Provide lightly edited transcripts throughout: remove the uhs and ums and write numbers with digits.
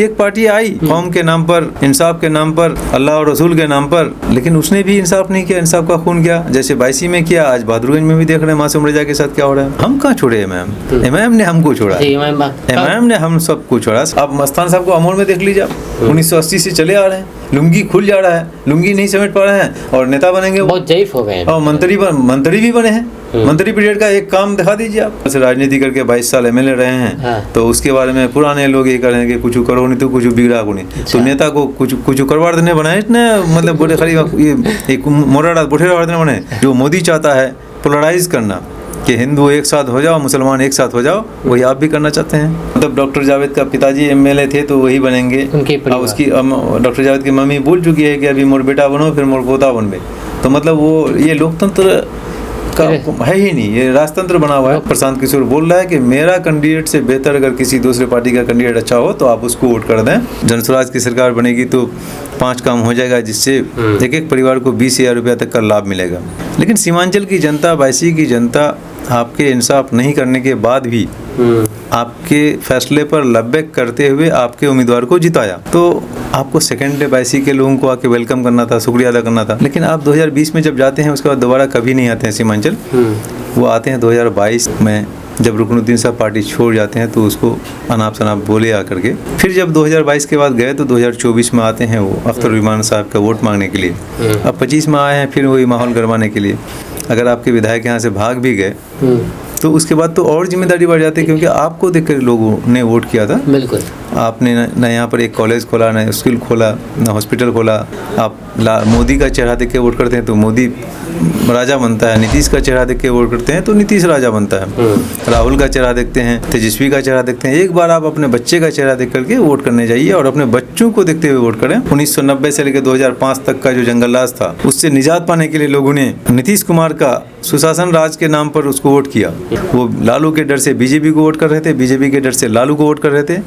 एक पार्टी आई कौम के नाम पर, इंसाफ के नाम पर, अल्लाह और रसूल के नाम पर, लेकिन उसने भी इंसाफ नहीं किया, इंसाफ का खून किया। जैसे 22 में किया, आज बहादुरगंज में भी देख रहे हैं मासूम रजा के साथ क्या हो रहा है। हम कहाँ छोड़े इमाम? इमाम ने हमको छोड़ा, इमाम ने हम सबको छोड़ा। अब मस्तान साहब को अमोल में देख लीजिए, आप 1980 से चले आ रहे हैं, लुंगी खुल जा रहा है, लुंगी नहीं समेट पा रहे हैं और नेता बनेंगे, बहुत ज़ईफ हो गए और मंत्री भी बने हैं। मंत्री पीरियड का एक काम दिखा दीजिए आप। ऐसे राजनीति करके 22 साल एमएलए रहे हैं, हाँ। तो उसके बारे में पुराने लोग ये कह रहे हैं कि कुछ करो नहीं तो कुछ बिगड़ा को नहीं। अच्छा। तो नेता को कुछ करवा देने बनाए इतने, मतलब बड़े खाली ये एक मोराड़ा बुढ़ेरा देने बने। जो मोदी चाहता है पोलराइज करना, कि हिंदू एक साथ हो जाओ, मुसलमान एक साथ हो जाओ, वही आप भी करना चाहते हैं। मतलब डॉक्टर जावेद का पिताजी एमएलए थे तो वही बनेंगे, और उसकी डॉक्टर जावेद की मम्मी बोल चुकी है कि अभी मोर बेटा बनो फिर मोर पोता बनबे। तो मतलब वो ये लोकतंत्र का है ही नहीं, ये राजतंत्र बना हुआ है। प्रशांत किशोर बोल रहा है कि मेरा कैंडिडेट से बेहतर अगर किसी दूसरे पार्टी का कैंडिडेट अच्छा हो तो आप उसको वोट कर दें। जनस्वराज की सरकार बनेगी तो 5 काम हो जाएगा, जिससे एक परिवार को 20,000 रुपया तक का लाभ मिलेगा। लेकिन सीमांचल की जनता, बायसी की जनता आपके इंसाफ नहीं करने के बाद भी आपके फैसले पर लब्बैक करते हुए आपके उम्मीदवार को जिताया। तो आपको सेकेंड डे बायसी के लोगों को आके वेलकम करना था, शुक्रिया अदा करना था। लेकिन आप 2020 में जब जाते हैं उसके बाद दोबारा कभी नहीं आते हैं सीमांचल। वो आते हैं 2022 में, जब रुकनुद्दीन साहब पार्टी छोड़ जाते हैं तो उसको अनाप शनाप बोले आकर के। फिर जब 2022 के बाद गए तो 2024 में आते हैं वो अख्तर विमान साहब का वोट मांगने के लिए। अब 25 में आए हैं फिर वही माहौल गरमाने के लिए। अगर आपके विधायक यहाँ से भाग भी गए तो उसके बाद तो और जिम्मेदारी बढ़ जाती है, क्योंकि आपको देखकर लोगों ने वोट किया था। बिल्कुल। आपने न यहाँ पर एक कॉलेज खोला, न स्कूल खोला, न हॉस्पिटल खोला। आप मोदी का चेहरा देख के वोट करते हैं तो मोदी राजा बनता है, नीतीश का चेहरा देख के वोट करते हैं तो नीतीश राजा बनता है, राहुल का चेहरा देखते हैं, तेजस्वी का चेहरा देखते हैं। एक बार आप अपने बच्चे का चेहरा देख करके वोट करने जाइए और अपने बच्चों को देखते हुए वोट करें। 1990 से लेकर 2005 तक का जो जंगल राज था, उससे निजात पाने के लिए लोगों ने नीतीश कुमार का सुशासन राज के नाम पर उसको वोट किया। वो लालू के डर से बीजेपी को वोट कर रहे थे, बीजेपी के डर से लालू को वोट कर रहे थे।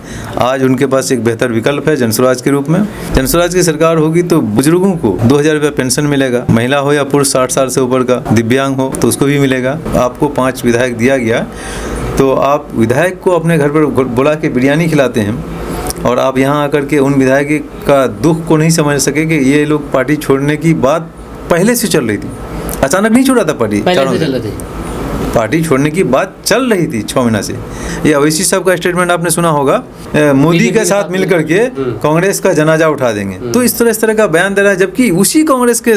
आज उनके पास एक बेहतर विकल्प है जनस्वराज के रूप में। जनस्वराज की सरकार होगी तो बुजुर्गों को 2,000 रुपया पेंशन मिलेगा, महिला हो या पुरुष 60 साल से ऊपर का, दिव्यांग हो तो उसको भी मिलेगा। आपको 5 विधायक दिया गया, तो आप विधायक को अपने घर पर बुला के बिरयानी खिलाते हैं और आप यहाँ आकर के उन विधायक का दुख को नहीं समझ सके कि ये लोग पार्टी छोड़ने की बात पहले से चल रही थी, अचानक नहीं छोड़ा था पार्टी, पार्टी छोड़ने की बात चल रही थी 6 महीना से। ये अवैसी साहब का स्टेटमेंट आपने सुना होगा, मोदी के साथ मिलकर के कांग्रेस का जनाजा उठा देंगे। तो इस तरह का बयान दे रहा है, जबकि उसी कांग्रेस के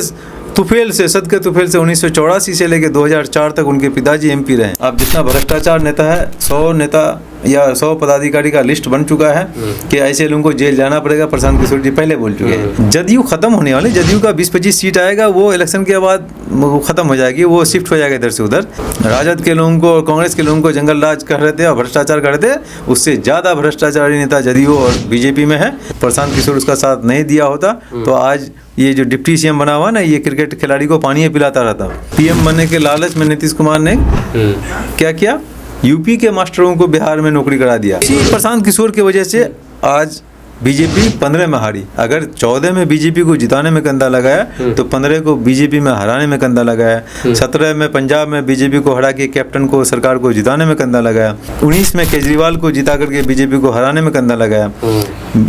तुफेल से, सद के तुफेल से 1984 से लेकर 2004 तक उनके पिताजी एमपी रहे। अब जितना भ्रष्टाचार नेता है, 100 नेता या 100 पदाधिकारी का लिस्ट बन चुका है कि ऐसे लोगों को जेल जाना पड़ेगा। प्रशांत किशोर जी पहले बोल चुके हैं। जदयू खत्म होने वाले, जदयू का 20-25 सीट आएगा, वो इलेक्शन के बाद वो खत्म हो जाएगी, वो शिफ्ट हो जाएगा इधर से उधर। राजद के लोगों को, कांग्रेस के लोगों को जंगल राज कर रहे थे और भ्रष्टाचार कर रहे थे। उससे ज़्यादा भ्रष्टाचारी नेता जदयू और बीजेपी में है। प्रशांत किशोर उसका साथ नहीं दिया होता तो आज ये जो डिप्टी सीएम बना हुआ ना, ये क्रिकेट खिलाड़ी को पानी पिलाता रहता। पीएम बनने के लालच में नीतीश कुमार ने क्या किया, यूपी के मास्टरों को बिहार में नौकरी करा दिया। इसी प्रशांत किशोर की वजह से आज बीजेपी 15 में हारी। अगर 14 में बीजेपी को जिताने में कंधा लगाया तो 15 को बीजेपी में हराने में कंधा लगाया। 17 में पंजाब में बीजेपी को हरा के कैप्टन को, सरकार को जिताने में कंधा लगाया। 19 में केजरीवाल को जिता करके बीजेपी को हराने में कंधा लगाया।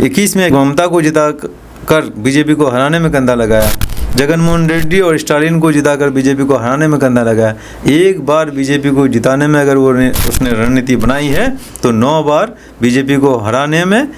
21 में ममता को जिता कर बीजेपी को हराने में कंधा लगाया। जगनमोहन रेड्डी और स्टालिन को जिताकर बीजेपी को हराने में कंधा लगाया। एक बार बीजेपी को जिताने में अगर उसने रणनीति बनाई है तो 9 बार बीजेपी को हराने में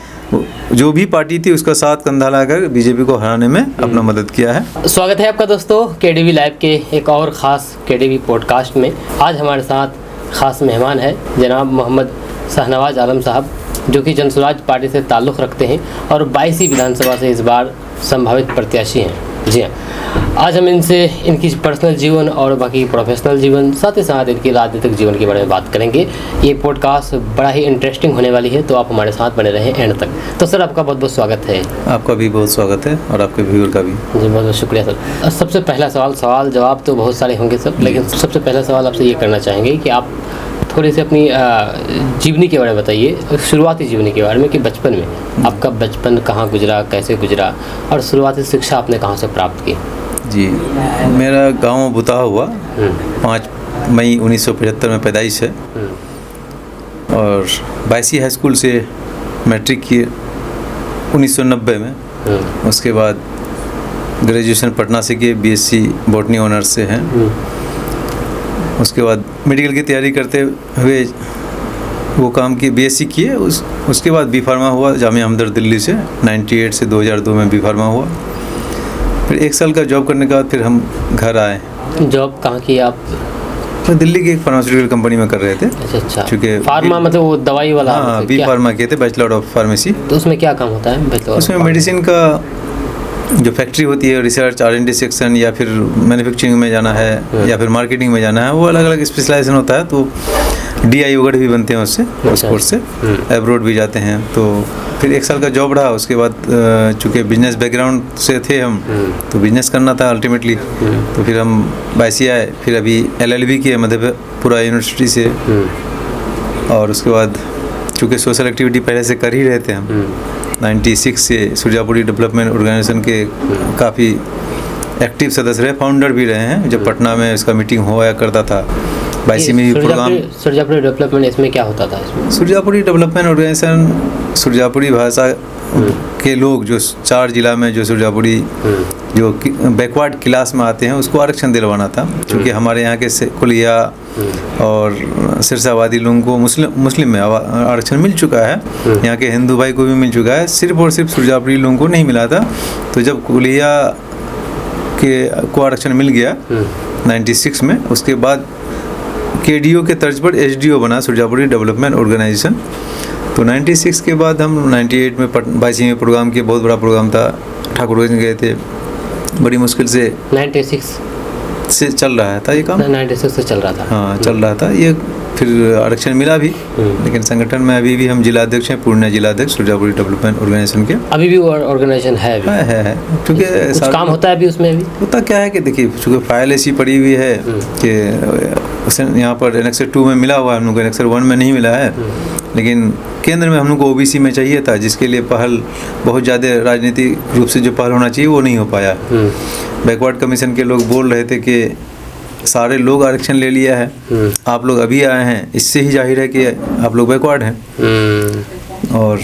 जो भी पार्टी थी उसका साथ कंधा लगाकर बीजेपी को हराने में अपना मदद किया है। स्वागत है आपका दोस्तों केडीवी लाइव के एक और ख़ास केडीवी पॉडकास्ट में। आज हमारे साथ ख़ास मेहमान है जनाब मोहम्मद शाहनवाज आलम साहब, जो कि जनस्वराज पार्टी से ताल्लुक़ रखते हैं और 22 विधानसभा से इस बार संभावित प्रत्याशी हैं। जी हाँ, आज हम इनसे इनकी पर्सनल जीवन और बाकी प्रोफेशनल जीवन, साथ ही साथ इनकी राजनीतिक जीवन के बारे में बात करेंगे। ये पॉडकास्ट बड़ा ही इंटरेस्टिंग होने वाली है, तो आप हमारे साथ बने रहें एंड तक। तो सर आपका बहुत बहुत स्वागत है। आपका भी बहुत स्वागत है और आपके व्यूअर का भी। जी बहुत बहुत शुक्रिया सर। सबसे पहला सवाल जवाब तो बहुत सारे होंगे सर, लेकिन सबसे पहला सवाल आपसे ये करना चाहेंगे कि आप थोड़ी सी अपनी जीवनी के बारे में बताइए, शुरुआती जीवनी के बारे में, कि बचपन में आपका बचपन कहाँ गुजरा, कैसे गुजरा और शुरुआती शिक्षा आपने कहाँ से प्राप्त की। जी, मेरा गांव बुता हुआ 5 मई 1975 में पैदाइश है और बायसी हाई स्कूल से मैट्रिक किए 1990 में। उसके बाद ग्रेजुएशन पटना से किए, बीएससी बॉटनी ऑनर्स से हैं। उसके बाद मेडिकल की तैयारी करते हुए वो काम किए, बीएससी किए। उसके बाद बी फार्मा हुआ जामिया हमदर्द दिल्ली से, 98 से 2002 में बी फार्मा हुआ। फिर 1 साल का जॉब करने के बाद फिर हम घर आए। जॉब कहाँ की आप? तो दिल्ली की एक फार्मास्यूटिकल कंपनी में कर रहे थे। अच्छा। चूँकि फार्मा मतलब वो दवाई वाला? हाँ, बी फार्मा किए थे, बैचलर ऑफ फार्मेसी। तो उसमें क्या काम होता है? उसमें मेडिसिन का जो फैक्ट्री होती है, रिसर्च R&D सेक्शन, या फिर मैन्युफैक्चरिंग में जाना है या फिर मार्केटिंग में जाना है, वो अलग अलग स्पेशलाइजेशन होता है। तो DI वगैरह भी बनते हैं उससे, उस कोर्स से एब्रोड भी जाते हैं। तो फिर 1 साल का जॉब रहा। उसके बाद चूँकि बिजनेस बैकग्राउंड से थे हम, तो बिजनेस करना था अल्टीमेटली। तो फिर हम बायसी आए। फिर अभी LLB किए मधेपुरा यूनिवर्सिटी से। और उसके बाद चूँकि सोशल एक्टिविटी पहले से कर ही रहे थे हम, 96 से सुरजापुरी डेवलपमेंट ऑर्गेनाइजेशन के काफ़ी एक्टिव सदस्य रहे, फाउंडर भी रहे हैं। जब पटना में इसका मीटिंग हुआ करता था, बायसी में भी प्रोग्राम। सुरजापुरी डेवलपमेंट इसमें क्या होता था? इसमें सुरजापुरी डेवलपमेंट ऑर्गेनाइजेशन सुरजापुरी भाषा के लोग जो 4 जिला में जो सुरजापुरी जो बैकवर्ड क्लास में आते हैं उसको आरक्षण दिलवाना था। क्योंकि हमारे यहाँ के कुलिया और सिरसावादी लोगों को मुस्लिम में आरक्षण मिल चुका है, यहाँ के हिंदू भाई को भी मिल चुका है, सिर्फ और सिर्फ सुरजापुरी लोगों को नहीं मिला था। तो जब कुलिया को आरक्षण मिल गया 96 में, उसके बाद KDO के तर्ज पर SDO बना, सुरजापुरी डेवलपमेंट ऑर्गेनाइजेशन। तो 96 के बाद हम 98 में बायसी में प्रोग्राम किए। बहुत बड़ा प्रोग्राम था, ठाकुरगंज गए थे, बड़ी मुश्किल से 96 से चल रहा था ये काम। 96 से चल रहा था। हाँ, चल रहा था ये। फिर आरक्षण मिला भी, लेकिन संगठन में अभी भी हम जिलाध्यक्ष हैं, पूर्णिया जिलाध्यक्ष सुरजापुरी डेवलपमेंट ऑर्गेनाइजेशन के। अभी भी ऑर्गेनाइजेशन है? है। क्योंकि कुछ काम होता है अभी उसमें? भी होता क्या है कि देखिए, चूँकि फाइल ऐसी पड़ी हुई है कि यहाँ पर एनेक्सर 2 में मिला हुआ है हम लोग को, एनेक्सर 1 में नहीं मिला है। लेकिन केंद्र में हम लोग को OBC में चाहिए था, जिसके लिए पहल बहुत ज़्यादा राजनीतिक रूप से जो पहल होना चाहिए वो नहीं हो पाया। बैकवर्ड कमीशन के लोग बोल रहे थे कि सारे लोग आरक्षण ले लिया है, आप लोग अभी आए हैं, इससे ही जाहिर है कि आप लोग बैकवर्ड हैं। और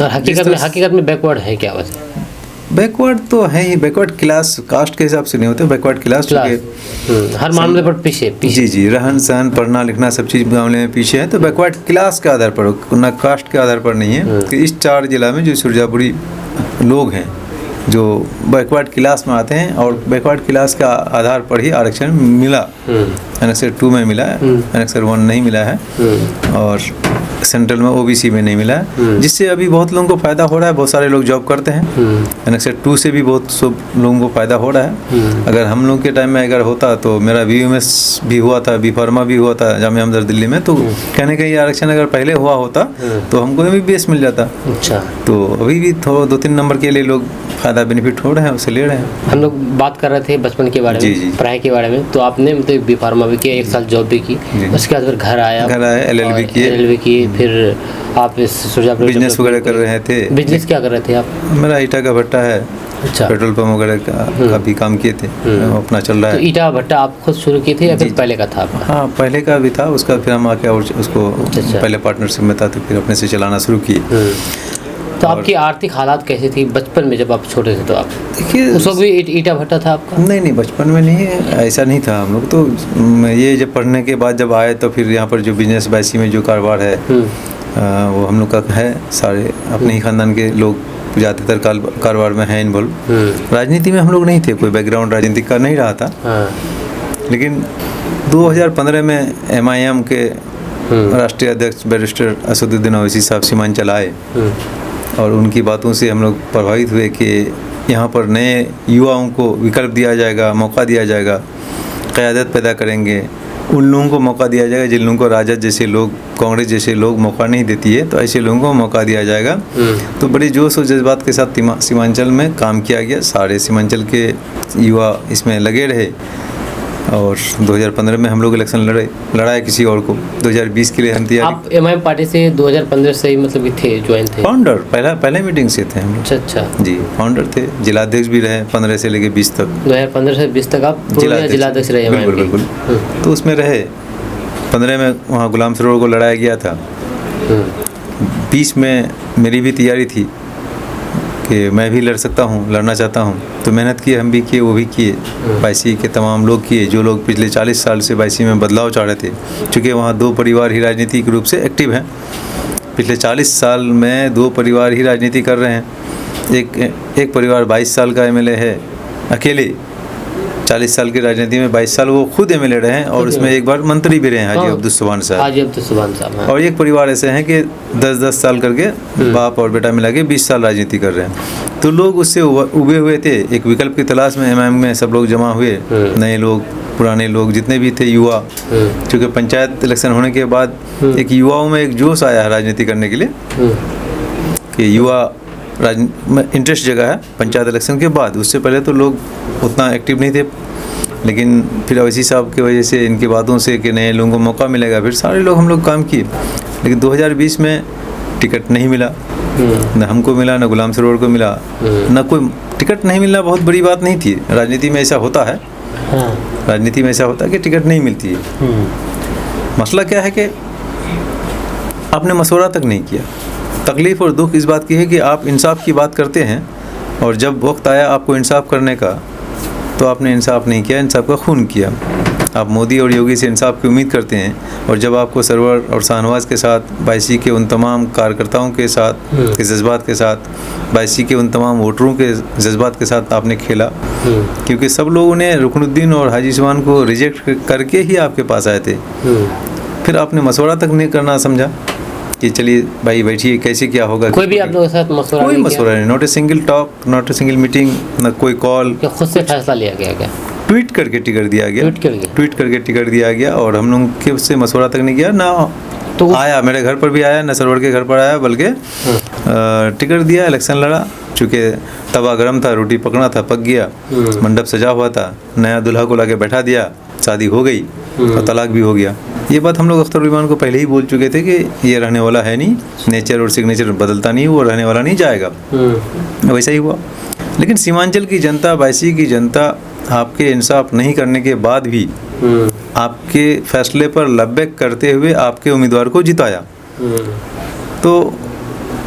हकीकत में बैकवर्ड है क्या वजह? बैकवर्ड तो है ही, बैकवर्ड क्लास कास्ट के हिसाब से नहीं होते, बैकवर्ड क्लास हर मामले पर पीछे। जी, रहन सहन, पढ़ना लिखना सब चीज़ मामले में पीछे है। तो बैकवर्ड क्लास के आधार पर, ना कास्ट के आधार पर नहीं है। कि इस 4 जिला में जो सुरजापुरी लोग हैं जो बैकवर्ड क्लास में आते हैं, और बैकवर्ड क्लास का आधार पर ही आरक्षण मिला। एनेक्सर 2 में मिला है, एनेक्सर 1 नहीं मिला है, और सेंट्रल में OBC में नहीं मिला है, जिससे अभी बहुत लोगों को फ़ायदा हो रहा है। बहुत सारे लोग जॉब करते हैं। एनेक्सर 2 से भी बहुत सब लोगों को फ़ायदा हो रहा है। अगर हम लोग के टाइम में अगर होता तो मेरा BUMS भी हुआ था, बी फार्मा भी हुआ था जामिया हमदर्द दिल्ली में, तो कहने का ये आरक्षण अगर पहले हुआ होता तो हमको MBBS मिल जाता। अच्छा। तो अभी भी 2-3 नंबर के लिए लोग फ़ायदा बेनिफिट हो रहे हैं, उसे ले रहे हैं। हम लोग बात कर रहे थे बचपन के बारे में, पढ़ाई के बारे में। तो आपने मतलब बी फार्मा भी किया, 1 साल जॉब भी की, उसके बाद फिर घर आए, LLB किए। फिर आप इस सुरजापुरी बिजनेस वगैरह कर रहे थे। बिजनेस क्या कर रहे थे आप? मेरा ईटा का भट्टा है। अच्छा। पेट्रोल पंप वगैरह का भी काम किए थे, अपना चल रहा है। तो ईटा भट्टा आप खुद शुरू किए थे या फिर पहले का था आपका? हाँ, पहले का भी था, उसका फिर हम आके और उसको पहले पार्टनरशिप में था, तो फिर अपने से चलाना शुरू किए। तो आपकी आर्थिक हालात कैसी थी बचपन में जब आप छोटे थे? तो आप देखिए, उस वक्त भी ईटा भट्टा था आपका? नहीं, बचपन में नहीं है, ऐसा नहीं था। हम लोग तो ये जब पढ़ने के बाद जब आए तो फिर यहाँ पर जो बिजनेस बायसी में जो कारोबार है वो हम लोग का है। सारे अपने ही खानदान के लोग ज़्यादातर कारोबार में हैं इन्वॉल्व। राजनीति में हम लोग नहीं थे, कोई बैकग्राउंड राजनीतिक का नहीं रहा था। लेकिन 2015 में MIM के राष्ट्रीय अध्यक्ष बैरिस्टर असदुद्दीन ओवैसी साहब सीमांचल आए, और उनकी बातों से हम लोग प्रभावित हुए कि यहाँ पर नए युवाओं को विकल्प दिया जाएगा, मौका दिया जाएगा, क़यादत पैदा करेंगे। उन लोगों को मौका दिया जाएगा जिन लोगों को राजद जैसे लोग, कांग्रेस जैसे लोग मौका नहीं देती है, तो ऐसे लोगों को मौका दिया जाएगा। तो बड़ी जोश और जज्बात के साथ सीमांचल में काम किया गया। सारे सीमांचल के युवा इसमें लगे रहे, और 2015 में हम लोग इलेक्शन लड़ाए किसी और को। 2020 के लिए हम तैयारी। आप MIM पार्टी से 2015 से ही मतलब थे, ज्वाइन थे? फाउंडर, पहले मीटिंग से थे हम। अच्छा जी, फाउंडर थे, जिलाध्यक्ष भी रहे 15 से लेके 20 तक। 2015 से 20 तक आप जिलाध्यक्ष रहे? बिल्कुल। तो उसमें रहे। 15 में वहाँ गुलाम सरोवर को लड़ाया गया था। 20 में मेरी भी तैयारी थी, कि मैं भी लड़ सकता हूँ, लड़ना चाहता हूँ। तो मेहनत की, हम भी किए, वो भी किए, बाईसी के तमाम लोग किए, जो लोग पिछले 40 साल से बाईसी में बदलाव चाह रहे थे। चूँकि वहाँ 2 परिवार ही राजनीतिक रूप से एक्टिव हैं। पिछले 40 साल में 2 परिवार ही राजनीति कर रहे हैं। एक परिवार 22 साल का एमएलए है अकेले, 40 साल की राजनीति में 22 साल वो खुद एमएलए रहे हैं और उसमें एक बार मंत्री भी रहे हैं, हाजी अब्दुस्सुभान साहब। और एक परिवार ऐसे हैं कि 10-10 साल करके बाप और बेटा मिला के 20 साल राजनीति कर रहे हैं। तो लोग उससे उबे हुए थे, एक विकल्प की तलाश में एमआईएम में सब लोग जमा हुए, नए लोग, पुराने लोग, जितने भी थे युवा। क्योंकि पंचायत इलेक्शन होने के बाद एक युवाओं में एक जोश आया है राजनीति करने के लिए कि युवा इंटरेस्ट जगह है पंचायत इलेक्शन के बाद। उससे पहले तो लोग उतना एक्टिव नहीं थे, लेकिन फिर अवैसी साहब की वजह से, इनकी बातों से कि नए लोगों को मौका मिलेगा, फिर सारे लोग हम लोग काम किए। लेकिन 2020 में टिकट नहीं मिला, न हमको मिला, न गुलाम सरोवर को मिला, न कोई टिकट नहीं मिलना बहुत बड़ी बात नहीं थी। राजनीति में ऐसा होता है, राजनीति में ऐसा होता है कि टिकट नहीं मिलती है। मसला क्या है कि आपने मशवरा तक नहीं किया। तकलीफ़ और दुख इस बात की है कि आप इंसाफ की बात करते हैं और जब वक्त आया आपको इंसाफ करने का तो आपने इंसाफ नहीं किया, इंसाफ का खून किया। आप मोदी और योगी से इंसाफ की उम्मीद करते हैं और जब आपको सरवर और शाहनवाज़ के साथ, बाईसी के उन तमाम कार्यकर्ताओं के साथ, के जज्बात के साथ, बाईसी के उन तमाम वोटरों के जज्बात के साथ आपने खेला, क्योंकि सब लोगों ने रुकनुद्दीन और हाजी उस्मान को रिजेक्ट करके ही आपके पास आए थे। फिर आपने मशवरा तक नहीं करना समझा कि चलिए भाई बैठिए, कैसे क्या होगा। कोई भी आप लोगों के साथ मशवरा कोई मशवरा नहीं, not a single talk, not a single meeting, न कोई कॉल। खुद से फैसला लिया गया क्या? ट्वीट करके टिकट दिया गया, ट्वीट करके टिकट दिया गया और हम लोग के से मशवरा तक नहीं किया ना। तो आया, मेरे घर पर भी आया, न सरवर के घर पर आया, बल्कि टिकट दिया, इलेक्शन लड़ा। चूँकि तवा गर्म था, रोटी पकना था, पक गया, मंडप सजा हुआ था, नया दूल्हा को लाके बैठा दिया, शादी हो गई और तलाक भी हो गया। ये बात हम लोग अख्तर उर-रहमान को पहले ही बोल चुके थे कि ये रहने वाला है नहीं, नेचर और सिग्नेचर बदलता नहीं, वो रहने वाला नहीं जाएगा। वैसा ही हुआ। लेकिन सीमांचल की जनता, बाईसी की जनता आपके इंसाफ नहीं करने के बाद भी आपके फैसले पर लब्बैक करते हुए आपके उम्मीदवार को जिताया। तो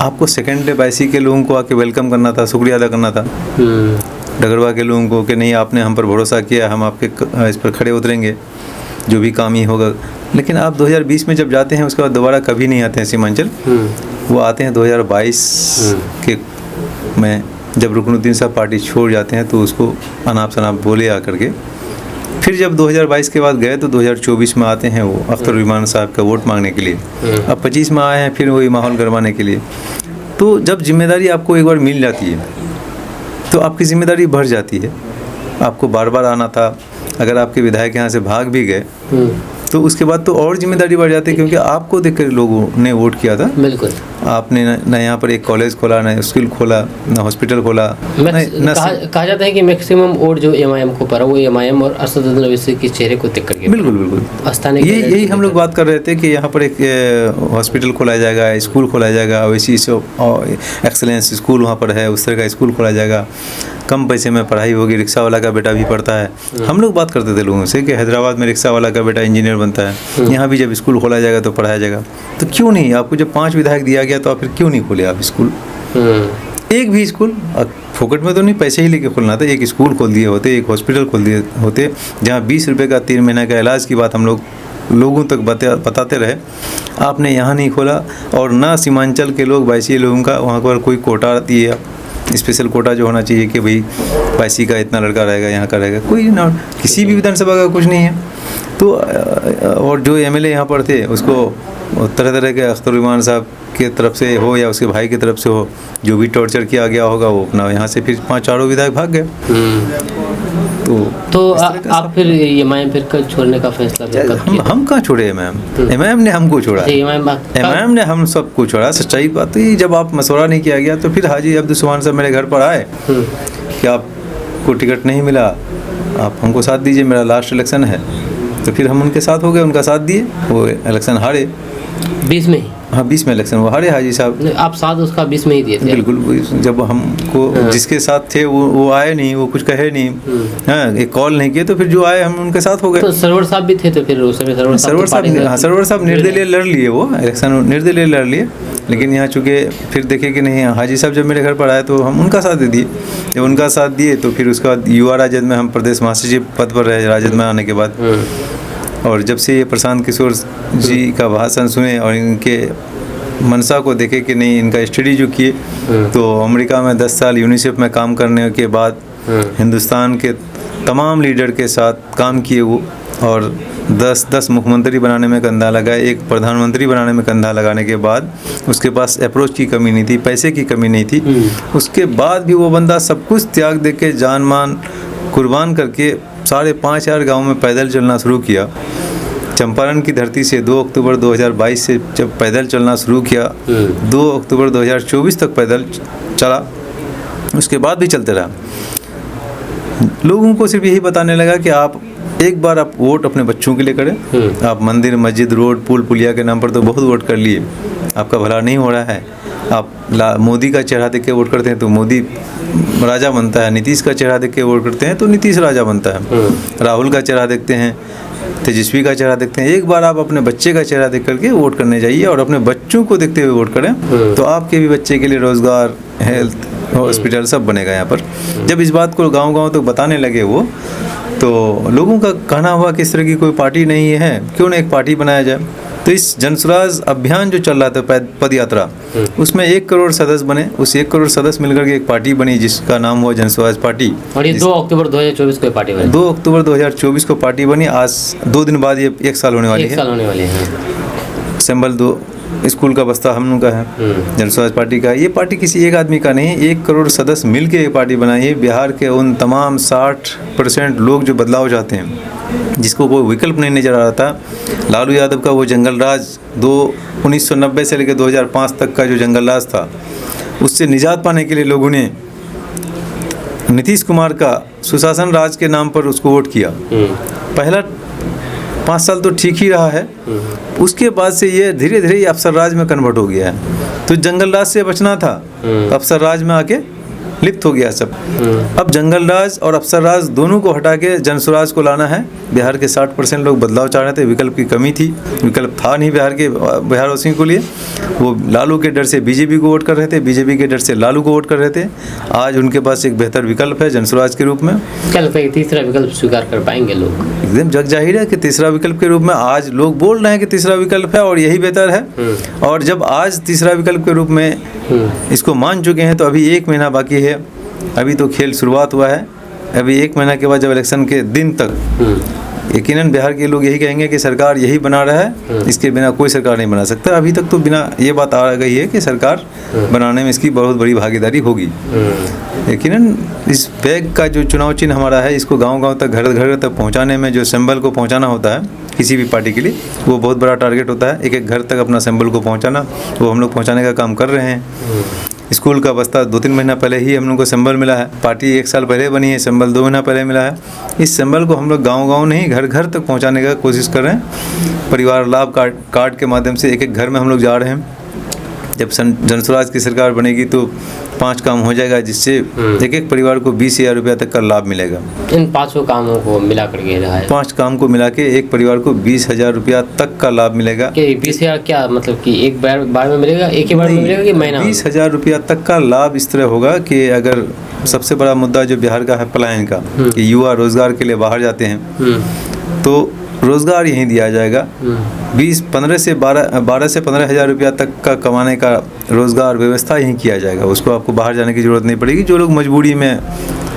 आपको सेकेंड डे बाईसी के लोगों को आके वेलकम करना था, शुक्रिया अदा करना था डगरवा के लोगों को कि नहीं, आपने हम पर भरोसा किया, हम आपके इस पर खड़े उतरेंगे, जो भी काम ही होगा। लेकिन आप 2020 में जब जाते हैं उसके बाद दोबारा कभी नहीं आते हैं सीमांचल। वो आते हैं 2022 के में, जब रुकनुद्दीन साहब पार्टी छोड़ जाते हैं तो उसको अनाप शनाप बोले आकर के। फिर जब 2022 के बाद गए तो 2024 में आते हैं वो अख्तर उर-रहमान साहब का वोट मांगने के लिए। अब 25 में आए हैं फिर वही माहौल गरमाने के लिए। तो जब जिम्मेदारी आपको एक बार मिल जाती है तो आपकी जिम्मेदारी बढ़ जाती है। आपको बार बार आना था। अगर आपके विधायक यहाँ से भाग भी गए तो उसके बाद तो और जिम्मेदारी बढ़ जाती है, क्योंकि आपको देखकर लोगों ने वोट किया था। बिल्कुल। आपने न यहाँ पर एक कॉलेज खोला, न स्कूल खोला, न हॉस्पिटल खोला। कहा जाता है कि मैक्सिमम वोट जो एमआईएम को पड़ा वो एमआईएम और असदुद्दीन ओवैसी के चेहरे को देख करके। बिल्कुल बिल्कुल। यही हम लोग बात कर रहे थे कि यहाँ पर एक हॉस्पिटल खोला जाएगा, स्कूल खोला जाएगा, वैसी एक्सेलेंस स्कूल वहाँ पर है, उस तरह का स्कूल खोला जाएगा, कम पैसे में पढ़ाई होगी, रिक्शा वाला का बेटा भी पढ़ता है। हम लोग बात करते थे लोगों से कि हैदराबाद में रिक्शा वाला का बेटा इंजीनियर बनता है, यहाँ भी जब स्कूल खोला जाएगा तो पढ़ाया जाएगा। तो क्यों नहीं, आपको जब 5 विधायक दिया गया तो आप फिर क्यों नहीं खोले आप स्कूल? एक भी स्कूल फोकट में तो नहीं, पैसे ही लेके खोलना था। एक स्कूल खोल दिए होते, एक हॉस्पिटल खोल दिए होते, जहाँ 20 रुपये का 3 महीने का इलाज की बात हम लोग लोगों तक बताते रहे। आपने यहाँ नहीं खोला। और ना सीमांचल के लोग, बाईसी लोगों का वहाँ पर कोई कोटा दिए, स्पेशल कोटा जो होना चाहिए कि भाई बाईसी का इतना लड़का रहेगा, यहाँ का रहेगा, कोई ना, किसी भी विधानसभा का कुछ नहीं है। तो और जो एमएलए यहाँ पर थे उसको तरह तरह के अख्तर उर-रहमान साहब के तरफ से हो या उसके भाई की तरफ से हो, जो भी टॉर्चर किया गया होगा, वो अपना यहाँ से फिर 5-4 विधायक भाग गए। तो आप फिर एमआईएम फिर छोड़ने का फैसला कब किया? हम कहाँ छोड़े एमआईएम? एमआईएम ने हमको छोड़ा, एमआईएम ने हम सबको छोड़ा। सच्चाई बात है, जब आप मशवरा नहीं किया गया तो फिर हाजी अब्दुस्सुभान साहब मेरे घर पर आए कि आपको टिकट नहीं मिला, आप हमको साथ दीजिए, मेरा लास्ट इलेक्शन है। तो फिर हम उनके साथ हो गए, उनका साथ दिए, वो इलेक्शन हारे 20 में ही। हाँ 20 में इलेक्शन वो हारे हाजी साहब। आप साथ उसका 20 में ही दिए थे? बिल्कुल। जब हमको जिसके साथ थे वो आए नहीं, वो कुछ कहे नहीं, हाँ एक कॉल नहीं किए, तो फिर जो आए हम उनके साथ हो गए। तो सरवर साहब भी थे, तो फिर उस समय सरवर साहब निर्दलीय लड़ लिए, वो इलेक्शन निर्दलीय लड़ लिए। लेकिन यहाँ चूँकि फिर देखे कि नहीं, हाजी साहब जब मेरे घर पर आए तो हम उनका साथ दे दिए। जब उनका साथ दिए तो फिर उसके बाद युवा राजद में हम प्रदेश महासचिव पद पर रहे राजद में आने के बाद। और जब से ये प्रशांत किशोर जी का भाषण सुने और इनके मनसा को देखे कि नहीं, इनका स्टडी जो किए, तो अमेरिका में 10 साल यूनिसेफ में काम करने के बाद हिंदुस्तान के तमाम लीडर के साथ काम किए वो, और 10 मुख्यमंत्री बनाने में कंधा लगाए, एक प्रधानमंत्री बनाने में कंधा लगाने के बाद उसके पास अप्रोच की कमी नहीं थी, पैसे की कमी नहीं थी। उसके बाद भी वो बंदा सब कुछ त्याग दे के जान मान कुर्बान करके 5,500 गाँव में पैदल चलना शुरू किया। चंपारण की धरती से 2 अक्टूबर 2022 से जब पैदल चलना शुरू किया, 2 अक्टूबर 2024 तक पैदल चला, उसके बाद भी चलते रहा। लोगों को सिर्फ यही बताने लगा कि आप एक बार आप वोट अपने बच्चों के लिए करें। आप मंदिर, मस्जिद, रोड, पुल पुलिया के नाम पर तो बहुत वोट कर लिए, आपका भला नहीं हो रहा है। आप मोदी का चेहरा देख के वोट करते हैं तो मोदी राजा बनता है, नीतीश का चेहरा देख के वोट करते हैं तो नीतीश राजा बनता है, राहुल का चेहरा देखते हैं, तेजस्वी का चेहरा देखते हैं। एक बार आप अपने बच्चे का चेहरा देख करके वोट करने जाइए और अपने बच्चों को देखते हुए वोट करें, तो आपके भी बच्चे के लिए रोज़गार, हेल्थ, हॉस्पिटल सब बनेगा यहाँ पर। जब इस बात को गांव-गांव तक बताने लगे वो, तो लोगों का कहना हुआ कि इस तरह की कोई पार्टी नहीं है, क्यों ना एक पार्टी बनाया जाए। तो इस जनस्वराज अभियान जो चल रहा था पद यात्रा, उसमें 1 करोड़ सदस्य बने। उस 1 करोड़ सदस्य मिलकर के एक पार्टी बनी जिसका नाम हुआ जनस्वराज पार्टी। और ये 2 अक्टूबर 2024 को पार्टी बनी। 2 अक्टूबर 2024 को पार्टी बनी। आज 2 दिन बाद ये 1 साल होने वाली है। 1 साल होने वाली है। सिंबल 2 स्कूल का बस्ता हम लोग का है, जनस्वराज पार्टी का। ये पार्टी किसी एक आदमी का नहीं, 1 करोड़ सदस्य मिलके ये पार्टी बनाई है। बिहार के उन तमाम 60% लोग जो बदलाव चाहते हैं, जिसको कोई विकल्प नहीं नजर आ रहा था। लालू यादव का वो जंगल राज 1990 से लेकर 2005 तक का जो जंगल राज था, उससे निजात पाने के लिए लोगों ने नीतीश कुमार का सुशासन राज के नाम पर उसको वोट किया। पहला 5 साल तो ठीक ही रहा है, उसके बाद से ये धीरे धीरे अफसर राज में कन्वर्ट हो गया है। तो जंगल राज से बचना था, अफसर राज में आके लिप्त हो गया सब। अब जंगल राज और अफसर राज दोनों को हटा के जनस्वराज को लाना है। बिहार के 60% लोग बदलाव चाह रहे थे, विकल्प की कमी थी, विकल्प था नहीं बिहार वासियों के लिए। वो लालू के डर से बीजेपी को वोट कर रहे थे, बीजेपी के डर से लालू को वोट कर रहे थे। आज उनके पास एक बेहतर विकल्प है जनस्वराज के रूप में। क्या लगता है तीसरा विकल्प स्वीकार कर पाएंगे लोग? एकदम जग जाहिर है कि तीसरा विकल्प के रूप में आज लोग बोल रहे हैं कि तीसरा विकल्प है और यही बेहतर है। और जब आज तीसरा विकल्प के रूप में इसको मान चुके हैं, तो अभी 1 महीना बाकी है। अभी तो खेल शुरुआत हुआ है। अभी 1 महीना के बाद जब इलेक्शन के दिन तक यकीनन बिहार के लोग यही कहेंगे कि सरकार यही बना रहा है, इसके बिना कोई सरकार नहीं बना सकता। अभी तक तो बिना ये बात आ गई है कि सरकार बनाने में इसकी बहुत बड़ी भागीदारी होगी। यकीनन इस बैग का जो चुनाव चिन्ह हमारा है, इसको गांव-गांव तक, घर-घर तक पहुंचाने में जो सिंबल को पहुंचाना होता है किसी भी पार्टी के लिए, वो बहुत बड़ा टारगेट होता है। एक-एक घर तक अपना सिंबल को पहुंचाना, वो हम लोग पहुंचाने का काम कर रहे हैं। स्कूल का बस्ता 2-3 महीना पहले ही हम लोग को सिंबल मिला है। पार्टी 1 साल पहले बनी है, सिंबल 2 महीना पहले मिला है। इस सिंबल को हम लोग गांव-गांव नहीं, घर-घर तक पहुंचाने का कोशिश कर रहे हैं। परिवार लाभ कार्ड के माध्यम से एक-एक घर में हम लोग जा रहे हैं। जब जनस्वराज की सरकार बनेगी तो 5 काम हो जाएगा, जिससे एक-एक परिवार को 20,000 रुपया तक का लाभ मिलेगा। इन 5 कामों को मिला करके रहा है। 5 काम को मिला के एक परिवार को 20,000 रुपया तक का लाभ मिलेगा। 20,000 क्या मतलब कि एक बार में मिलेगा, एक ही बार में मिलेगा कि महीना? 20,000 रुपया तक का लाभ इस तरह होगा कि अगर सबसे बड़ा मुद्दा जो बिहार का है पलायन का, कि युवा रोजगार के लिए बाहर जाते हैं, तो रोजगार यहीं दिया जाएगा। 12 से 15 हज़ार रुपया तक का कमाने का रोजगार व्यवस्था यहीं किया जाएगा। उसको आपको बाहर जाने की ज़रूरत नहीं पड़ेगी। जो लोग मजबूरी में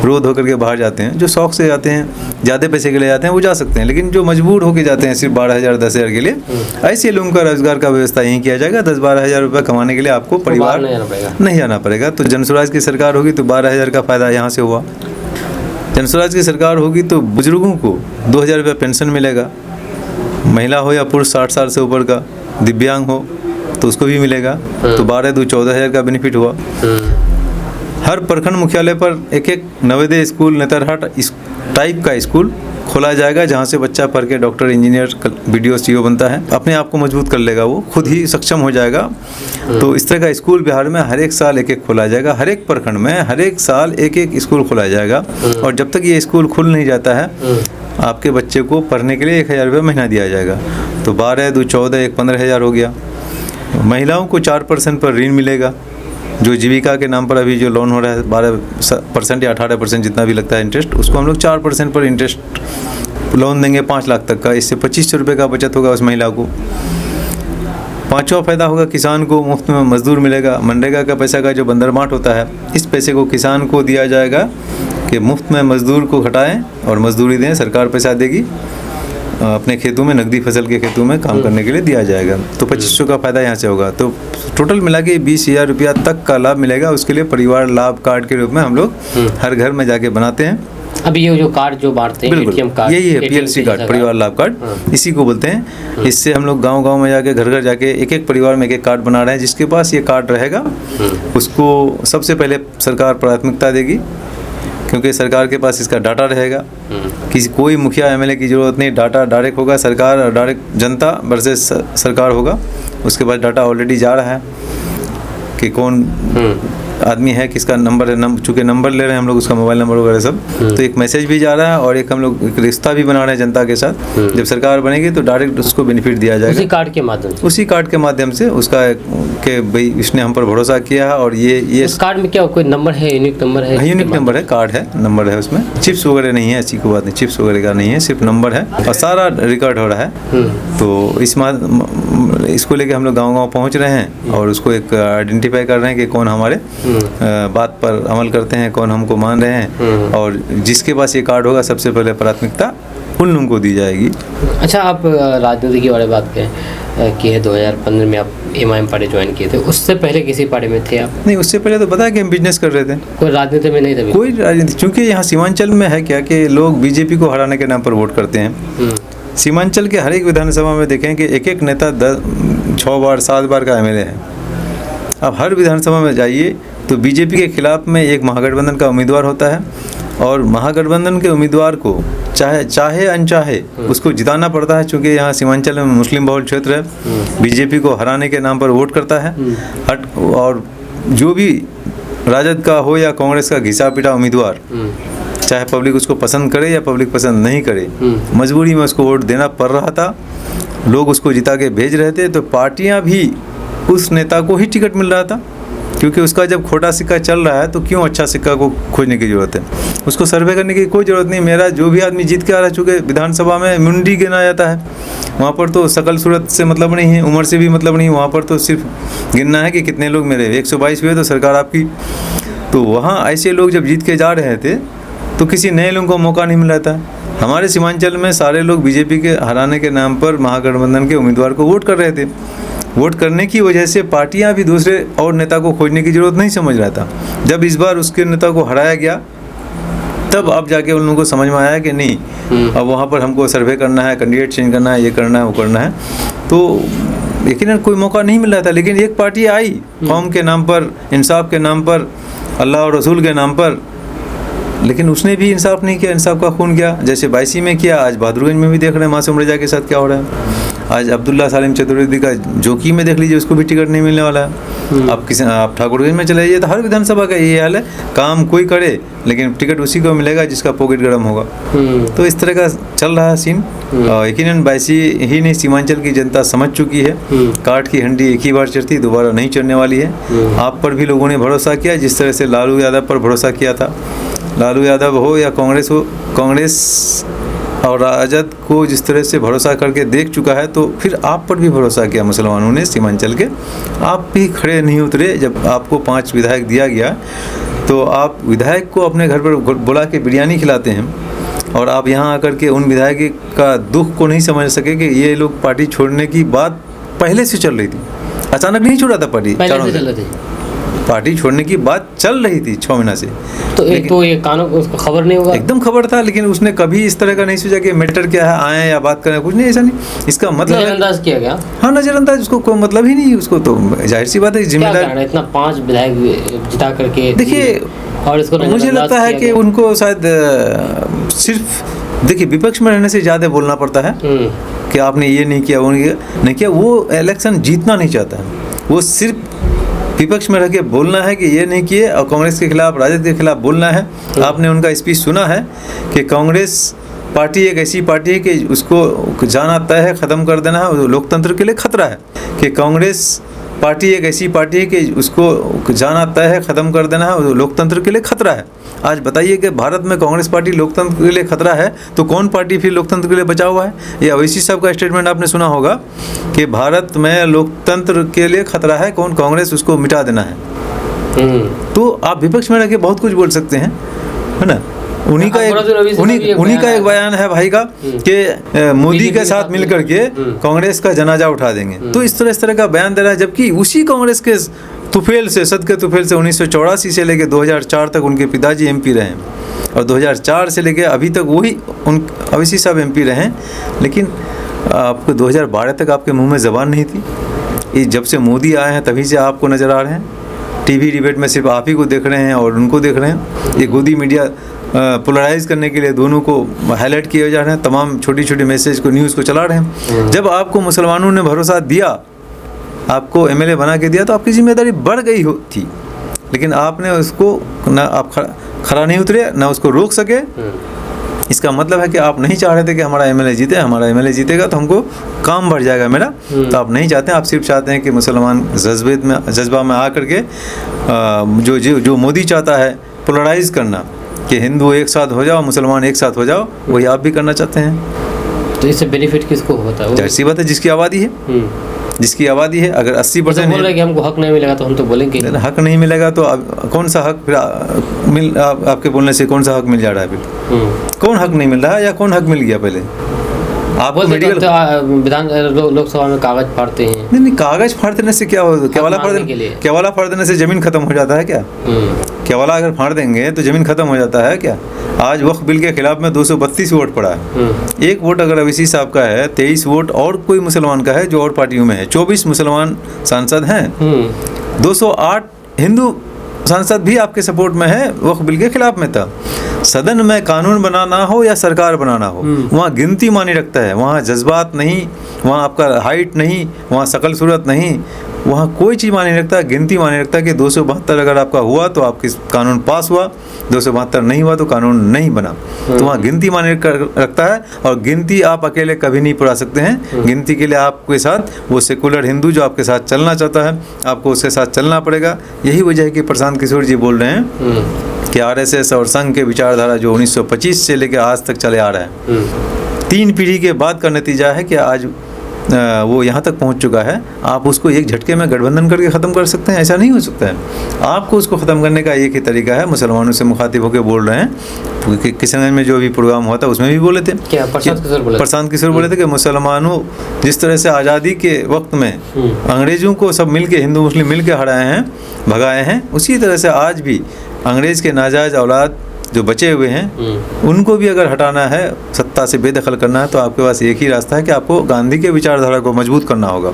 रोध होकर के बाहर जाते हैं, जो शौक से जाते हैं, ज़्यादा पैसे के लिए जाते हैं, वो जा सकते हैं। लेकिन जो मजबूर होकर जाते हैं सिर्फ 12,000 10,000 के लिए, ऐसे लोगों का रोजगार का व्यवस्था यहीं किया जाएगा। 10-12 हज़ार रुपये कमाने के लिए आपको परिवार नहीं जाना पड़ेगा। तो जनस्वराज की सरकार होगी तो 12,000 का फ़ायदा यहाँ से हुआ। जनस्वराज की सरकार होगी तो बुजुर्गों को 2,000 रुपये पेंशन मिलेगा। महिला हो या पुरुष 60 साल से ऊपर का, दिव्यांग हो तो उसको भी मिलेगा। तो 12-14,000 का बेनिफिट हुआ। हर प्रखंड मुख्यालय पर एक-एक नवोदय स्कूल, नेतरहाट इस टाइप का स्कूल खोला जाएगा, जहाँ से बच्चा पढ़ के डॉक्टर, इंजीनियर, BDO, CO बनता है। अपने आप को मजबूत कर लेगा, वो खुद ही सक्षम हो जाएगा। तो इस तरह का स्कूल बिहार में हर एक साल एक-एक खोला जाएगा। हर एक प्रखंड में हर एक साल एक-एक स्कूल खोला जाएगा। और जब तक ये स्कूल खुल नहीं जाता है, आपके बच्चे को पढ़ने के लिए 1,000 रुपये महीना दिया जाएगा। तो 12 2 14 1 15,000 हो गया। महिलाओं को 4% पर ऋण मिलेगा। जो जीविका के नाम पर अभी जो लोन हो रहा है 12% या 18% जितना भी लगता है इंटरेस्ट, उसको हम लोग 4% पर इंटरेस्ट लोन देंगे 5 लाख तक का। इससे 2500 रुपये का बचत होगा उस महिला को। 5वां फ़ायदा होगा किसान को, मुफ्त में मजदूर मिलेगा। मनरेगा का पैसा का जो बंदरमाट होता है, इस पैसे को किसान को दिया जाएगा कि मुफ्त में मजदूर को हटाएं और मजदूरी दें। सरकार पैसा देगी, अपने खेतों में, नकदी फसल के खेतों में काम करने के लिए दिया जाएगा। तो 2500 का फ़ायदा यहाँ से होगा। तो टोटल मिला के 20,000 रुपया तक का लाभ मिलेगा। उसके लिए परिवार लाभ कार्ड के रूप में हम लोग हर घर में जाके बनाते हैं। अभी ये जो कार्ड जो बांटते हैं, बिल्कुल यही है PLC कार्ड, परिवार लाभ कार्ड, इसी को बोलते हैं। इससे हम लोग गांव-गांव में जाके, घर घर जाके एक परिवार में एक कार्ड बना रहे हैं। जिसके पास ये कार्ड रहेगा उसको सबसे पहले सरकार प्राथमिकता देगी, क्योंकि सरकार के पास इसका डाटा रहेगा। कोई मुखिया MLA की ज़रूरत नहीं, डाटा डायरेक्ट होगा सरकार और डायरेक्ट जनता वर्सेस सरकार होगा। उसके बाद डाटा ऑलरेडी जा रहा है कि कौन आदमी है, किसका नंबर है। चूँकि नंबर ले रहे हैं हम लोग, उसका मोबाइल नंबर वगैरह सब, तो एक मैसेज भी जा रहा है और एक हम लोग एक रिश्ता भी बना रहे हैं जनता के साथ। जब सरकार बनेगी तो डायरेक्ट उसको बेनिफिट दिया जाएगा उसी कार्ड के माध्यम से उसका कि भाई इसने हम पर भरोसा किया है। और ये उस कार्ड में क्या कोई नंबर है, यूनिक नंबर है? यूनिक नंबर है, कार्ड है, नंबर है उसमें। चिप्स वगैरह नहीं है, ऐसी कोई बात नहीं, चिप्स वगैरह का नहीं है, सिर्फ नंबर है और सारा रिकॉर्ड हो रहा है। तो इसको लेके हम लोग गाँव-गाँव पहुँच रहे हैं और उसको एक आइडेंटिफाई कर रहे हैं कि कौन हमारे बात पर अमल करते हैं, कौन हमको मान रहे हैं। और जिसके पास ये कार्ड होगा सबसे पहले प्राथमिकता उन लोगों को दी जाएगी। अच्छा, आप राजनीति की बारे बात करें कि 2015 में आप MIM पार्टी ज्वाइन किए थे, उससे पहले किसी पार्टी में थे आप? नहीं, उससे पहले तो पता है कि हम बिजनेस कर रहे थे। कोई राजनीति में नहीं था? कोई राजनीति, चूँकि यहाँ सीमांचल में है क्या कि लोग BJP को हराने के नाम पर वोट करते हैं। सीमांचल के हर एक विधानसभा में देखें कि एक एक नेता 6 बार 7 बार का MLA है। अब हर विधानसभा में जाइए तो BJP के खिलाफ में एक महागठबंधन का उम्मीदवार होता है और महागठबंधन के उम्मीदवार को चाहे अनचाहे उसको जिताना पड़ता है। चूँकि यहाँ सीमांचल में मुस्लिम बहुल क्षेत्र है, BJP को हराने के नाम पर वोट करता है। और जो भी राजद का हो या कांग्रेस का घिसा पिटा उम्मीदवार, चाहे पब्लिक उसको पसंद करे या पब्लिक पसंद नहीं करे, मजबूरी में उसको वोट देना पड़ रहा था। लोग उसको जिता के भेज रहे थे, तो पार्टियाँ भी उस नेता को ही टिकट मिल रहा था, क्योंकि उसका जब खोटा सिक्का चल रहा है तो क्यों अच्छा सिक्का को खोजने की ज़रूरत है। उसको सर्वे करने की कोई ज़रूरत नहीं। मेरा जो भी आदमी जीत के आ रहा है, चूँकि विधानसभा में मुंडी गिना जाता है, वहाँ पर तो शकल सूरत से मतलब नहीं है, उम्र से भी मतलब नहीं, वहाँ पर तो सिर्फ गिनना है कि कितने लोग मेरे 122 हुए तो सरकार आपकी। तो वहाँ ऐसे लोग जब जीत के जा रहे थे तो किसी नए लोगों को मौका नहीं मिल रहा था। हमारे सीमांचल में सारे लोग BJP के हराने के नाम पर महागठबंधन के उम्मीदवार को वोट कर रहे थे। वोट करने की वजह से पार्टियां भी दूसरे और नेता को खोजने की ज़रूरत नहीं समझ रहा था। जब इस बार उसके नेता को हराया गया तब अब जाके उन लोगों को समझ में आया कि नहीं, अब वहाँ पर हमको सर्वे करना है, कैंडिडेट चेंज करना है, ये करना है, वो करना है। तो यकीनन कोई मौका नहीं मिल रहा था। लेकिन एक पार्टी आई कौम के नाम पर, इंसाफ के नाम पर, अल्लाह और रसूल के नाम पर, लेकिन उसने भी इंसाफ नहीं किया, इंसाफ का खून किया। जैसे 22 में किया, आज बहादुरगंज में भी देख रहे हैं मासूम रजा के साथ क्या हो रहा है। आज अब्दुल्ला सालिम चतुर्वेदी का जोकी में देख लीजिए, उसको भी टिकट नहीं मिलने वाला है। आप ठाकुरगंज में चले जाइए तो हर विधानसभा का ये हाल है, काम कोई करे लेकिन टिकट उसी को मिलेगा जिसका पॉकेट गर्म होगा। तो इस तरह का चल रहा है सीन। यकीनन 22 ही नहीं, सीमांचल की जनता समझ चुकी है। काठ की हंडी एक ही बार चढ़ती, दोबारा नहीं चढ़ने वाली है। आप पर भी लोगों ने भरोसा किया, जिस तरह से लालू यादव पर भरोसा किया था। लालू यादव हो या कांग्रेस हो, कांग्रेस और राजद को जिस तरह से भरोसा करके देख चुका है, तो फिर आप पर भी भरोसा किया मुसलमानों ने सीमांचल के। आप भी खड़े नहीं उतरे। जब आपको 5 विधायक दिया गया तो आप विधायक को अपने घर पर बुला के बिरयानी खिलाते हैं और आप यहाँ आकर के उन विधायक का दुख को नहीं समझ सके कि ये लोग पार्टी छोड़ने की बात पहले से चल रही थी, अचानक नहीं छोड़ा था पार्टी। पार्टी छोड़ने की बात चल रही थी 6 महीना से। तो ये कानून उसको खबर नहीं होगा? एकदम खबर था, लेकिन उसने कभी इस तरह का नहीं सोचा कि मैटर क्या है, आए या बात करें, कुछ नहीं, ऐसा नहीं। इसका मतलब नजरअंदाज किया गया। हाँ, नजरअंदाज, उसको कोई मतलब ही नहीं। उसको तो जाहिर सी बात है, जिम्मेदार इतना 5 विधायक जिता करके देखिए। और इसको मुझे लगता है कि उनको शायद सिर्फ देखिए विपक्ष में रहने से ज़्यादा बोलना पड़ता है कि आपने ये नहीं किया, वो नहीं किया। वो इलेक्शन जीतना नहीं चाहता है, वो सिर्फ विपक्ष में रह के बोलना है कि ये नहीं किए, और कांग्रेस के खिलाफ, राजद के खिलाफ बोलना है। आपने उनका स्पीच सुना है कि कांग्रेस पार्टी एक ऐसी पार्टी है कि उसको जाना तय है, ख़त्म कर देना है, लोकतंत्र के लिए खतरा है। कि कांग्रेस पार्टी एक ऐसी पार्टी है कि उसको जाना तय है, ख़त्म कर देना है, और लोकतंत्र के लिए खतरा है। आज बताइए कि भारत में कांग्रेस पार्टी लोकतंत्र के लिए खतरा है, तो कौन पार्टी फिर लोकतंत्र के लिए बचा हुआ है? ये अवैसी साहब का स्टेटमेंट आपने सुना होगा कि भारत में लोकतंत्र के लिए खतरा है, कौन? कांग्रेस, उसको मिटा देना है। तो आप विपक्ष में रह के बहुत कुछ बोल सकते हैं, है ना। उन्हीं का एक बयान है भाई का कि मोदी के साथ मिलकर के कांग्रेस का जनाजा उठा देंगे। तो इस तरह का बयान दे रहा है, जबकि उसी कांग्रेस के तुफेल से, सद के तुफेल से 1984 से लेके 2004 तक उनके पिताजी एमपी रहे, और 2004 से लेके अभी तक वही अवैसी साहब एमपी रहे। लेकिन आपको 2012 तक आपके मुंह में ज़बान नहीं थी। ये जब से मोदी आए हैं तभी से आपको नज़र आ रहे हैं। टीवी डिबेट में सिर्फ आप ही को देख रहे हैं और उनको देख रहे हैं। ये गोदी मीडिया पोलराइज करने के लिए दोनों को हाईलाइट किए जा रहे हैं, तमाम छोटी छोटी मैसेज को, न्यूज़ को चला रहे हैं। जब आपको मुसलमानों ने भरोसा दिया, आपको एमएलए बना के दिया, तो आपकी जिम्मेदारी बढ़ गई थी, लेकिन आपने उसको ना, आप खड़ा नहीं उतरे, ना उसको रोक सके। इसका मतलब है कि आप नहीं चाह रहे थे कि हमारा एमएलए जीते, हमारा एमएलए जीतेगा तो हमको काम बढ़ जाएगा मेरा। तो आप नहीं चाहते, आप सिर्फ चाहते हैं कि मुसलमान जज्बा में आकर के जो मोदी चाहता है पोलराइज करना, कि हिंदू एक साथ हो जाओ, मुसलमान एक साथ हो जाओ, वही आप भी करना चाहते हैं। तो इससे बेनिफिट किसको होता है? जाहिर सी बात है, जिसकी आबादी है, जिसकी आबादी है। अगर 80% बोल रहे हैं कि हमको हक नहीं मिलेगा, तो हम तो बोलेंगे हक नहीं मिलेगा, तो कौन सा हक फिर आपके बोलने से कौन सा हक मिल जा रहा है? फिर कौन हक नहीं मिल रहा है, या कौन हक मिल गया? पहले आप मेडिकल विधान लोकसभा में कागज फाड़ते हैं। नहीं, कागज फाड़ देने से क्या हो? केवाला फाड़ देने से जमीन खत्म हो जाता है क्या? केवाला अगर फाड़ देंगे तो जमीन खत्म हो जाता है क्या? आज वक्फ बिल के खिलाफ में 232 वोट पड़ा है। एक वोट अगर अवैसी साहब का है, 23 वोट और कोई मुसलमान का है जो और पार्टियों में है, 24 मुसलमान सांसद हैं, 208 हिंदू सांसद भी आपके सपोर्ट में है, वक्फ बिल के खिलाफ में था। सदन में कानून बनाना हो या सरकार बनाना हो, वहाँ गिनती मानी रखता है, वहाँ जज्बात नहीं, वहाँ आपका हाइट नहीं, वहाँ शकल सूरत नहीं, वहाँ कोई चीज़ मानी रखता है, गिनती मानी रखता है कि 272 अगर आपका हुआ तो आपकी कानून पास हुआ, 272 नहीं हुआ तो कानून नहीं बना। तो वहाँ गिनती मानी रखता है, और गिनती आप अकेले कभी नहीं पुरा सकते हैं। गिनती के लिए आपके साथ वो सेकुलर हिंदू जो आपके साथ चलना चाहता है, आपको उसके साथ चलना पड़ेगा। यही वजह है कि प्रशांत किशोर जी बोल रहे हैं कि आरएसएस और संघ के विचारधारा जो 1925 से लेकर आज तक चले आ रहा है, 3 पीढ़ी के बाद का नतीजा है कि आज वो यहाँ तक पहुँच चुका है। आप उसको एक झटके में गठबंधन करके ख़त्म कर सकते हैं? ऐसा नहीं हो सकता है। आपको उसको ख़त्म करने का एक ही तरीका है। मुसलमानों से मुखातिब होकर बोल रहे हैं, किशनगंज में जो भी प्रोग्राम हुआ था उसमें भी बोले थे, क्या प्रशांत किशोर बोले थे कि मुसलमानों जिस तरह से आज़ादी के वक्त में अंग्रेज़ों को सब मिल के, हिंदू मुस्लिम मिल के हराए हैं, भगाए हैं, उसी तरह से आज भी अंग्रेज़ के नाजायज़ औलाद जो बचे हुए हैं उनको भी अगर हटाना है, सत्ता से बेदखल करना है, तो आपके पास एक ही रास्ता है कि आपको गांधी के विचारधारा को मजबूत करना होगा।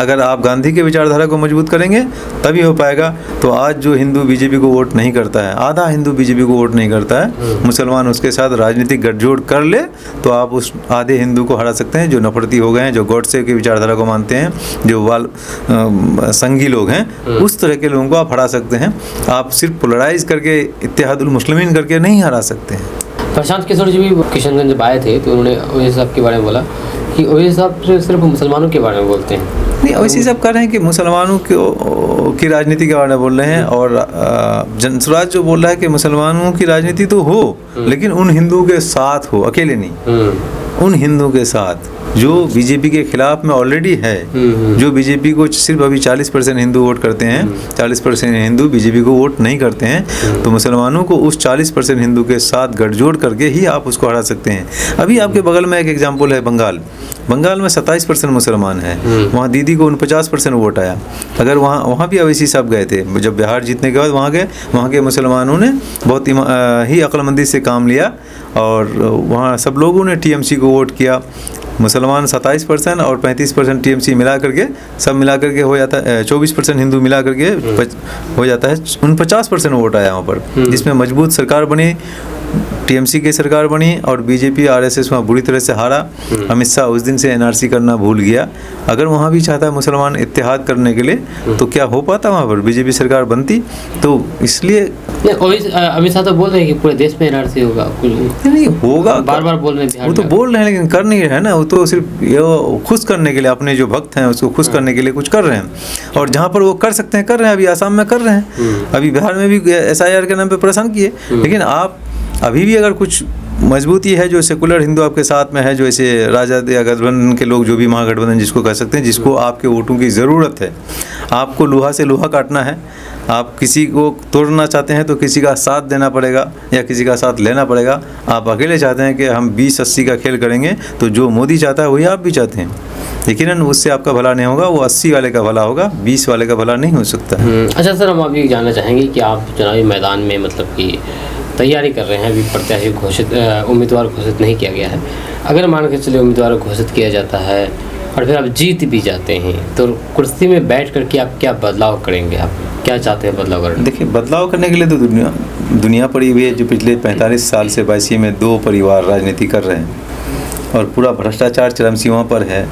अगर आप गांधी के विचारधारा को मजबूत करेंगे तभी हो पाएगा। तो आज जो हिंदू बीजेपी को वोट नहीं करता है, आधा हिंदू बीजेपी को वोट नहीं करता है, मुसलमान उसके साथ राजनीतिक गठजोड़ कर ले तो आप उस आधे हिंदू को हरा सकते हैं जो नफरती हो गए हैं, जो गॉडसे की विचारधारा को मानते हैं, जो संघी लोग हैं, उस तरह के लोगों को आप हरा सकते हैं। आप सिर्फ पोलराइज करके, इत्तेहादुल मुस्लिमीन करके नहीं हरा सकते हैं। प्रशांत किशोर जी भी किशनगंज जब आए थे तो उन्होंने ओवैसी साहब के बारे में बोला कि ओवैसी साहब सिर्फ मुसलमानों के बारे में बोलते हैं। नहीं, ओवैसी साहब कह रहे हैं कि मुसलमानों की राजनीति के बारे में बोल रहे हैं, और जनसुराज जो बोल रहा है कि मुसलमानों की राजनीति तो हो, लेकिन उन हिंदू के साथ हो, अकेले नहीं, उन हिंदू के साथ जो बीजेपी के खिलाफ में ऑलरेडी है, जो बीजेपी को सिर्फ अभी 40% हिंदू वोट करते हैं, 40% हिंदू बीजेपी को वोट नहीं करते हैं। तो मुसलमानों को उस 40% हिंदू के साथ गठजोड़ करके ही आप उसको हरा सकते हैं। अभी आपके बगल में एक एग्जाम्पल है बंगाल में 27% मुसलमान हैं, वहाँ दीदी को 49% वोट आया। अगर वहाँ भी अवैसी साहब गए थे, जब बिहार जीतने के बाद वहाँ गए, वहाँ के मुसलमानों ने बहुत ही अक्लमंदी से काम लिया, और वहाँ सब लोगों ने टीएमसी को वोट किया। मुसलमान 27% और 35% टीएमसी मिला करके, सब मिला करके हो जाता है 24% हिंदू मिला करके हो जाता है 49% वोट आया वहाँ पर, जिसमें मजबूत सरकार बनी। टीएमसी की सरकार बनी और बीजेपी आरएसएस वहाँ बुरी तरह से हारा। अमित शाह उस दिन से एनआरसी करना भूल गया। अगर वहाँ भी चाहता है मुसलमान इत्तेहाद करने के लिए तो क्या हो पाता वहाँ पर, बीजेपी सरकार बनती। तो इसलिए अमित शाह तो बोल रहे हैं कि पूरे देश में एनआरसी होगा, नहीं होगा, बार बार बोल रहे हैं, वो तो बोल रहे हैं लेकिन कर नहीं रहे हैं ना। वो तो सिर्फ ये खुश करने के लिए, अपने जो भक्त हैं उसको खुश करने के लिए कुछ कर रहे हैं। और जहाँ पर वो कर सकते हैं कर रहे हैं। अभी आसाम में कर रहे हैं, अभी बिहार में भी SIR के नाम पे परेशान किए। लेकिन आप अभी भी अगर कुछ मजबूती है जो सेकुलर हिंदू आपके साथ में है, जो ऐसे राजद या गठबंधन के लोग, जो भी महागठबंधन जिसको कह सकते हैं, जिसको आपके वोटों की ज़रूरत है, आपको लोहा से लोहा काटना है, आप किसी को तोड़ना चाहते हैं तो किसी का साथ देना पड़ेगा या किसी का साथ लेना पड़ेगा। आप अकेले चाहते हैं कि हम 20-80 का खेल करेंगे तो जो मोदी चाहता है वही आप भी चाहते हैं, लेकिन उससे आपका भला नहीं होगा। वो 80 वाले का भला होगा, 20 वाले का भला नहीं हो सकता। अच्छा सर, हम आप ये जानना चाहेंगे कि आप चुनावी मैदान में मतलब कि तैयारी कर रहे हैं, अभी प्रत्याशी घोषित उम्मीदवार घोषित नहीं किया गया है। अगर मान के चलिए उम्मीदवार घोषित किया जाता है और फिर आप जीत भी जाते हैं तो कुर्सी में बैठ करके आप क्या बदलाव करेंगे, आप क्या चाहते हैं बदलाव करना? देखिए, बदलाव करने के लिए तो दुनिया पड़ी हुई है। जो पिछले 45 साल से बाईसी में 2 परिवार राजनीति कर रहे हैं और पूरा भ्रष्टाचार चरम सीमा पर है।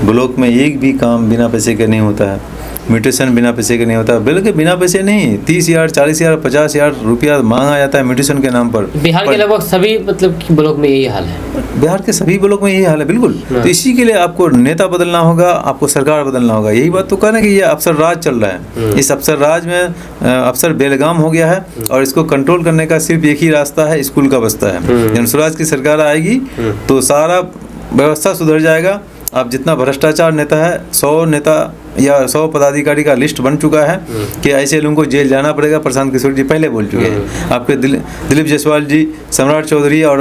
ब्लॉक में एक भी काम बिना पैसे के नहीं होता है, म्यूटेशन बिना पैसे के नहीं होता, बल्कि बिना पैसे नहीं 30,000, 40,000, 50,000 रुपया मांगा जाता है म्यूटेशन के नाम पर। बिहार के लगभग सभी मतलब कि ब्लॉक में यही हाल है, बिहार के सभी ब्लॉक में यही हाल है, बिल्कुल। तो इसी के लिए आपको नेता बदलना होगा, आपको सरकार बदलना होगा। यही बात तो कहना कि ये अफसर राज चल रहा है। इस अफसर राज में अफसर बेलगाम हो गया है और इसको कंट्रोल करने का सिर्फ एक ही रास्ता है, स्कूल का बस्ता है। जनसुराज की सरकार आएगी तो सारा व्यवस्था सुधर जाएगा। अब जितना भ्रष्टाचार नेता है, 100 नेता या 100 पदाधिकारी का लिस्ट बन चुका है कि ऐसे लोगों को जेल जाना पड़ेगा। प्रशांत किशोर जी पहले बोल चुके हैं। आपके दिलीप जायसवाल जी, सम्राट चौधरी और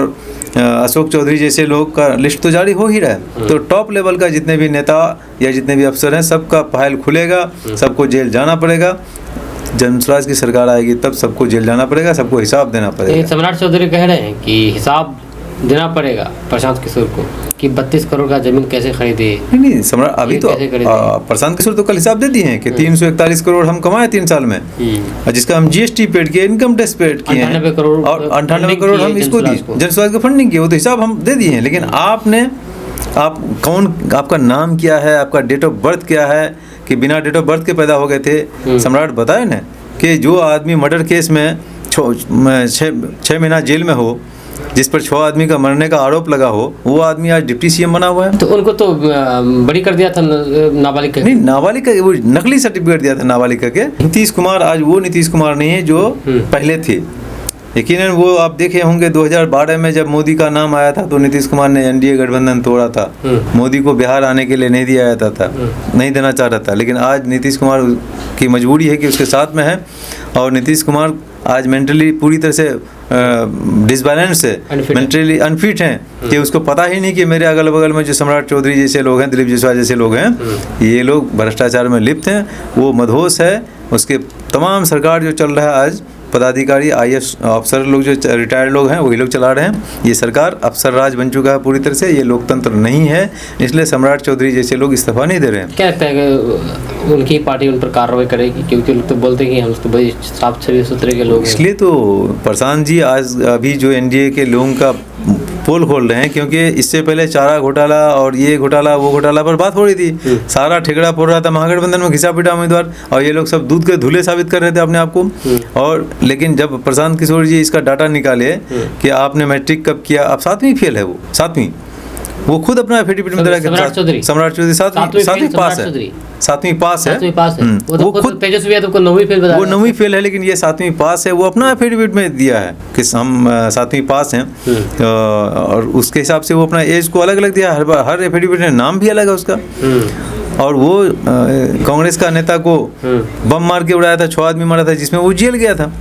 अशोक चौधरी जैसे लोग का लिस्ट तो जारी हो ही रहा है। तो टॉप लेवल का जितने भी नेता या जितने भी अफसर हैं, सबका फाइल खुलेगा, सबको जेल जाना पड़ेगा। जनसुराज की सरकार आएगी तब सबको जेल जाना पड़ेगा, सबको हिसाब देना पड़ेगा। सम्राट चौधरी कह रहे हैं कि हिसाब देना पड़ेगा प्रशांत किशोर को कि 32 करोड़ का जमीन कैसे खरीदे। नहीं, सम्राट अभी तो प्रशांत किशोर तो कल हिसाब दे दिए हैं कि 341 करोड़ हम कमाए 3 साल में, जिसका हम GST पेड किए, इनकम टैक्स पेड किए हैं, 98 करोड़ और 98 करोड़ हम इसको दिए, जनसुराज को फंडिंग किए। वो तो हिसाब हम दे दिए हैं। लेकिन आप कौन, आपका नाम क्या है, आपका डेट ऑफ बर्थ क्या है, कि बिना डेट ऑफ बर्थ के पैदा हो गए थे। सम्राट बताए ना कि जो आदमी मर्डर केस में 6 महीना जेल में हो, जिस पर 6 आदमी का मरने का आरोप लगा हो, वो आदमी आज डिप्टी CM बना हुआ है। तो उनको तो बरी कर दिया था नाबालिग का। नहीं, नाबालिग का वो नकली सर्टिफिकेट दिया था नाबालिग के। नीतीश कुमार आज वो नीतीश कुमार नहीं है जो पहले थे। यकीनन वो आप देखे होंगे 2012 में जब मोदी का नाम आया था तो नीतीश कुमार ने NDA गठबंधन तोड़ा था। मोदी को बिहार आने के लिए नहीं दिया जाता था, नहीं देना चाह रहा था। लेकिन आज नीतीश कुमार की मजबूरी है कि उसके साथ में है, और नीतीश कुमार आज मेंटली पूरी तरह से डिसबैलेंस है, मेंटली अनफिट हैं कि उसको पता ही नहीं कि मेरे अगल बगल में जो सम्राट चौधरी जैसे लोग हैं, दिलीप जायसवाल जैसे लोग हैं, ये लोग भ्रष्टाचार में लिप्त हैं। वो मदहोश है। उसके तमाम सरकार जो चल रहा है आज, पदाधिकारी IAS अफसर लोग जो रिटायर्ड लोग हैं वही लोग चला रहे हैं। ये सरकार अफसर राज बन चुका है पूरी तरह से। ये लोकतंत्र नहीं है, इसलिए सम्राट चौधरी जैसे लोग इस्तीफा नहीं दे रहे हैं। क्या लगता है कि उनकी पार्टी उन पर कार्रवाई करेगी? क्योंकि लोग तो बोलते हैं कि हम तो बड़ी साफ छवि सुथरे के लोग हैं। इसलिए तो प्रशांत जी आज अभी जो NDA के लोगों का पोल खोल रहे हैं, क्योंकि इससे पहले चारा घोटाला और ये घोटाला वो घोटाला पर बात हो रही थी। सारा ठेकड़ा फोड़ रहा था महागठबंधन में घिसा पिटा उम्मीदवार, और ये लोग सब दूध के धुले साबित कर रहे थे अपने आप को। और लेकिन जब प्रशांत किशोर जी इसका डाटा निकाले कि आपने मैट्रिक कब किया, अब 7वीं फेल है, वो 7वीं, वो खुद अपना एफिडेविट में दे रहा है। सम्राट चौधरी 7वीं पास है, 7वीं पास है। वो खुद तेजस्वी यादव को 9वीं फेल बता, वो 9वीं फेल है, लेकिन ये 7वीं पास है। वो अपना एफिडेविट में दिया है कि हम 7वीं पास हैं, और उसके हिसाब से वो अपना एज को अलग अलग दिया। हर एफिडेविट में नाम भी अलग है उसका। और वो कांग्रेस का नेता को बम मार के उड़ाया था, 6 आदमी मारा था, जिसमें वो जेल गया था।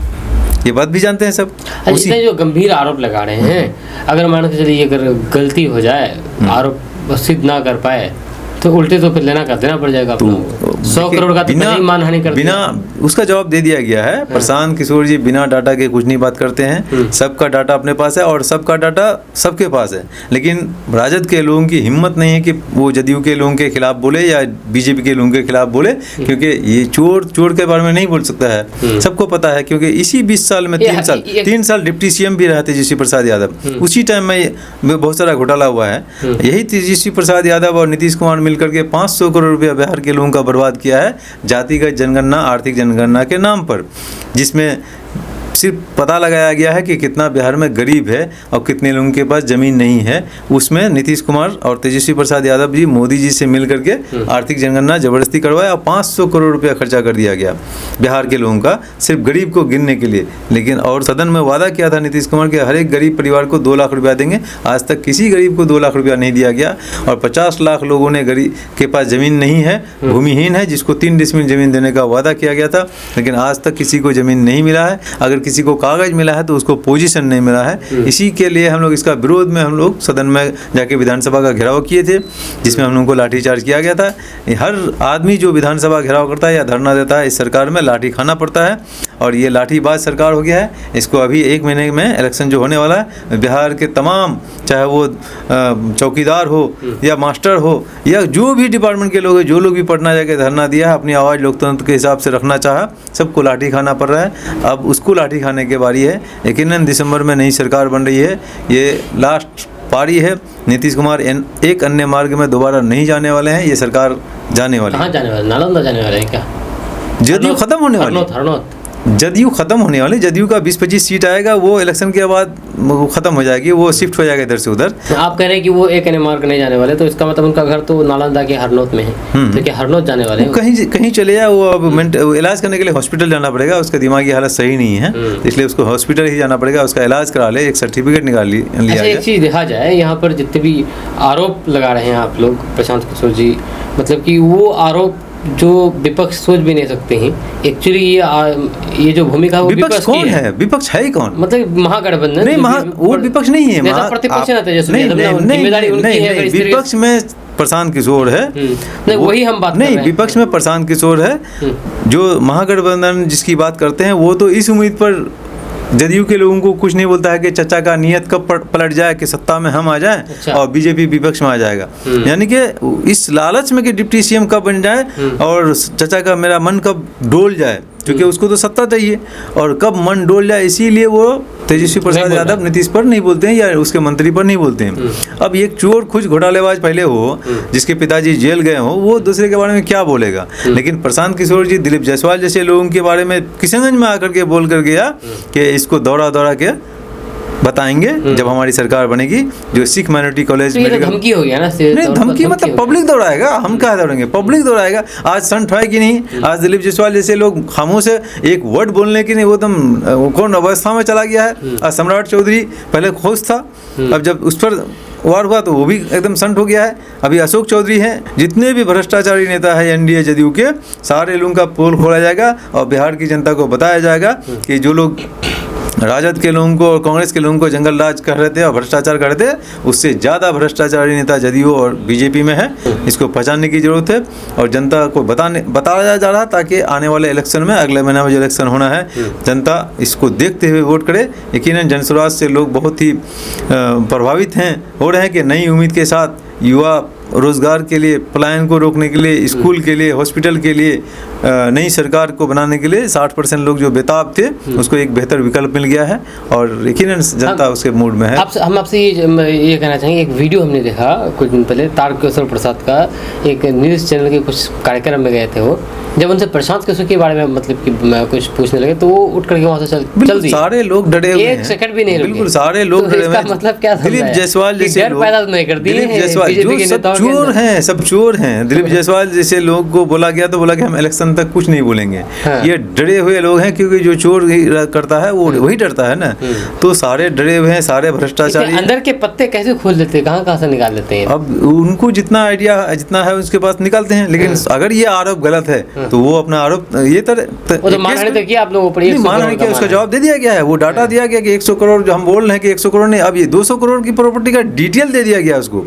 ये बात भी जानते हैं सब। जितने जो गंभीर आरोप लगा रहे हैं, अगर मान के चलिए अगर गलती हो जाए, आरोप सिद्ध ना कर पाए, तो उल्टे तो फिर लेना कर देना पड़ जाएगा। तो 100 करोड़ का तो पहले ही मानहानि कर बिना उसका जवाब दे दिया गया है। प्रशांत किशोर जी बिना डाटा के कुछ नहीं बात करते हैं, सबका डाटा अपने पास है और सबका डाटा सबके पास है। लेकिन राजद के लोगों की हिम्मत नहीं है कि वो जदयू के लोगों के खिलाफ बोले या बीजेपी के लोगों के खिलाफ बोले, क्योंकि ये चोर के बारे में नहीं बोल सकता है, सबको पता है। क्योंकि इसी 20 साल में 3 साल डिप्टी सीएम भी रहे तेजस्वी प्रसाद यादव, उसी टाइम में बहुत सारा घोटाला हुआ है। यही तेजस्वी प्रसाद यादव और नीतीश कुमार मिलकर के 500 करोड़ रुपया बिहार के लोगों का बर्बाद किया है जातिगत जनगणना, आर्थिक जनगणना के नाम पर, जिसमें सिर्फ पता लगाया गया है कि कितना बिहार में गरीब है और कितने लोगों के पास ज़मीन नहीं है। उसमें नीतीश कुमार और तेजस्वी प्रसाद यादव जी मोदी जी से मिल करके आर्थिक जनगणना ज़बरदस्ती करवाया और 500 करोड़ रुपया खर्चा कर दिया गया बिहार के लोगों का, सिर्फ गरीब को गिनने के लिए। लेकिन और सदन में वादा किया था नीतीश कुमार के हर एक गरीब परिवार को 2 लाख रुपया देंगे, आज तक किसी गरीब को 2 लाख रुपया नहीं दिया गया। और 50 लाख लोगों ने गरीब के पास ज़मीन नहीं है, भूमिहीन है, जिसको 3 डिसमिल ज़मीन देने का वादा किया गया था, लेकिन आज तक किसी को ज़मीन नहीं मिला है। अगर किसी को कागज मिला है तो उसको पोजीशन नहीं मिला है। इसी के लिए हम लोग इसका विरोध में हम लोग सदन में जाके विधानसभा का घेराव किए थे, जिसमें हम लोगों को लाठीचार्ज किया गया था। हर आदमी जो विधानसभा घेराव करता है या धरना देता है, इस सरकार में लाठी खाना पड़ता है और ये लाठीबाज सरकार हो गया है। इसको अभी 1 महीने में इलेक्शन जो होने वाला है, बिहार के तमाम, चाहे वो चौकीदार हो या मास्टर हो या जो भी डिपार्टमेंट के लोग हैं, जो लोग भी पटना जाके धरना दिया है, अपनी आवाज़ लोकतंत्र के हिसाब से रखना चाहा, सबको लाठी खाना पड़ रहा है। अब उसको लाठी खाने के बारी है। यकीनन दिसंबर में नई सरकार बन रही है, ये लास्ट पारी है। नीतीश कुमार एक अन्य मार्ग में दोबारा नहीं जाने वाले हैं, ये सरकार जाने वाली है। कहाँ जाने वाले? नालंदा जाने वाले हैं क्या? जदयू खत्म होने वाली, जदयू खत्म होने वाली। जदयू का 20-25 सीट आएगा, वो इलेक्शन के बाद वो खत्म हो जाएगी, वो शिफ्ट हो जाएगा इधर से उधर। आप कह रहे हैं कि वो एक अन्य मार्ग नहीं जाने वाले, तो इसका मतलब उनका घर तो नालंदा के हरनौत में है, तो क्या हरनौत जाने वाले हैं? कहीं चले जाए, वो अब इलाज करने के लिए हॉस्पिटल जाना पड़ेगा, उसका दिमागी हालत सही नहीं है, इसलिए उसको हॉस्पिटल ही जाना पड़ेगा, उसका इलाज करा ले, एक सर्टिफिकेट निकाल लिया। एक चीज़ देखा जाए, यहाँ पर जितने भी आरोप लगा रहे हैं आप लोग, प्रशांत किशोर जी, मतलब कि वो आरोप जो विपक्ष सोच भी नहीं सकते हैं। एक्चुअली ये जो भूमिका, वो विपक्ष कौन है? विपक्ष है ही कौन? मतलब महागठबंधन नहीं, वो विपक्ष नहीं है, प्रतिपक्ष विपक्ष में प्रशांत किशोर है। नहीं, वही हम बात नहीं, विपक्ष में प्रशांत किशोर है। जो महागठबंधन जिसकी बात करते हैं, वो तो इस उम्मीद पर जदयू के लोगों को कुछ नहीं बोलता है कि चचा का नियत कब पलट जाए कि सत्ता में हम आ जाएं। अच्छा। और बीजेपी विपक्ष में आ जाएगा, यानी कि इस लालच में कि डिप्टी सीएम कब बन जाए और चचा का मेरा मन कब डोल जाए, क्योंकि उसको तो सत्ता चाहिए, और कब मन डोल जाए इसीलिए वो तेजस्वी प्रसाद यादव नीतीश पर नहीं बोलते हैं या उसके मंत्री पर नहीं बोलते हैं। अब एक चोर खुद घोटालेबाज पहले हो, जिसके पिताजी जेल गए हो, वो दूसरे के बारे में क्या बोलेगा? लेकिन प्रशांत किशोर जी दिलीप जायसवाल जैसे लोगों के बारे में किशनगंज में आकर के बोल कर गया कि इसको दौड़ा के बताएंगे जब हमारी सरकार बनेगी, जो सिख माइनॉरिटी कॉलेज में। धमकी हो गया ना? नहीं, धमकी मतलब पब्लिक दौड़ाएगा, हम क्या दौड़ेंगे? पब्लिक दौड़ाएगा। आज संठ है कि नहीं? आज दिलीप जायसवाल जैसे लोग खामोश है, एक वर्ड बोलने की नहीं, वो एकदम कौन अवस्था में चला गया है। आज सम्राट चौधरी पहले खुश था, अब जब उस पर वार हुआ तो वो भी एकदम संठ हो गया है। अभी अशोक चौधरी हैं, जितने भी भ्रष्टाचारी नेता है एनडीए जदयू के, सारे लोगों का पोल खोला जाएगा और बिहार की जनता को बताया जाएगा कि जो लोग राजद के लोगों को और कांग्रेस के लोगों को जंगल राज कर रहे थे और भ्रष्टाचार कर रहे थे, उससे ज़्यादा भ्रष्टाचारी नेता जदयू और बीजेपी में है। इसको पहचानने की जरूरत है और जनता को बताया जा रहा, ताकि आने वाले इलेक्शन में, अगले महीने में जो इलेक्शन होना है, जनता इसको देखते हुए वोट करे। यकीनन जनसुराज से लोग बहुत ही प्रभावित हो रहे हैं कि नई उम्मीद के साथ युवा रोजगार के लिए, पलायन को रोकने के लिए, स्कूल के लिए, हॉस्पिटल के लिए, नई सरकार को बनाने के लिए 60% लोग जो बेताब थे, उसको एक बेहतर विकल्प मिल गया है और यकीनन जनता उसके मूड में है। हम आपसे ये कहना चाहेंगे, एक वीडियो हमने देखा कुछ दिन पहले, तारकेश्वर प्रसाद का, एक न्यूज़ चैनल के कुछ कार्यक्रम में गए थे वो, जब उनसे प्रशांत किशोर के बारे में मतलब कि कुछ पूछने लगे तो वो उठ करके वहाँ से चल दिए। सारे लोग डरे हुए हैं, एक सेकंड भी नहीं रुके। बिल्कुल सारे लोग डरे हुए हैं। मतलब क्या? दिलीप जायसवाल जैसे डर पैदा नहीं करती है, चोर हैं, सब चोर हैं। दिलीप जायसवाल जैसे लोग को बोला गया तो बोला कि हम इलेक्शन तक कुछ नहीं बोलेंगे। ये डरे हुए लोग हैं, क्योंकि जो चोर करता है वो वही डरता है ना। तो सारे डरे हुए हैं, सारे भ्रष्टाचारी। अंदर के पत्ते कैसे खोल लेते हैं, कहाँ से निकाल लेते हैं? अब उनको जितना आइडिया जितना है उसके पास निकालते हैं, लेकिन अगर ये आरोप गलत है तो वो अपना आरोप ये मानहानि तक किया आप लोगों पर, मानहानि किया, उसका जवाब दे दिया गया है। वो डाटा दिया गया कि 100 करोड़ जो हम बोल रहे हैं कि 100 करोड़ नहीं, अब ये 200 करोड़ की प्रॉपर्टी का डिटेल दे दिया गया उसको।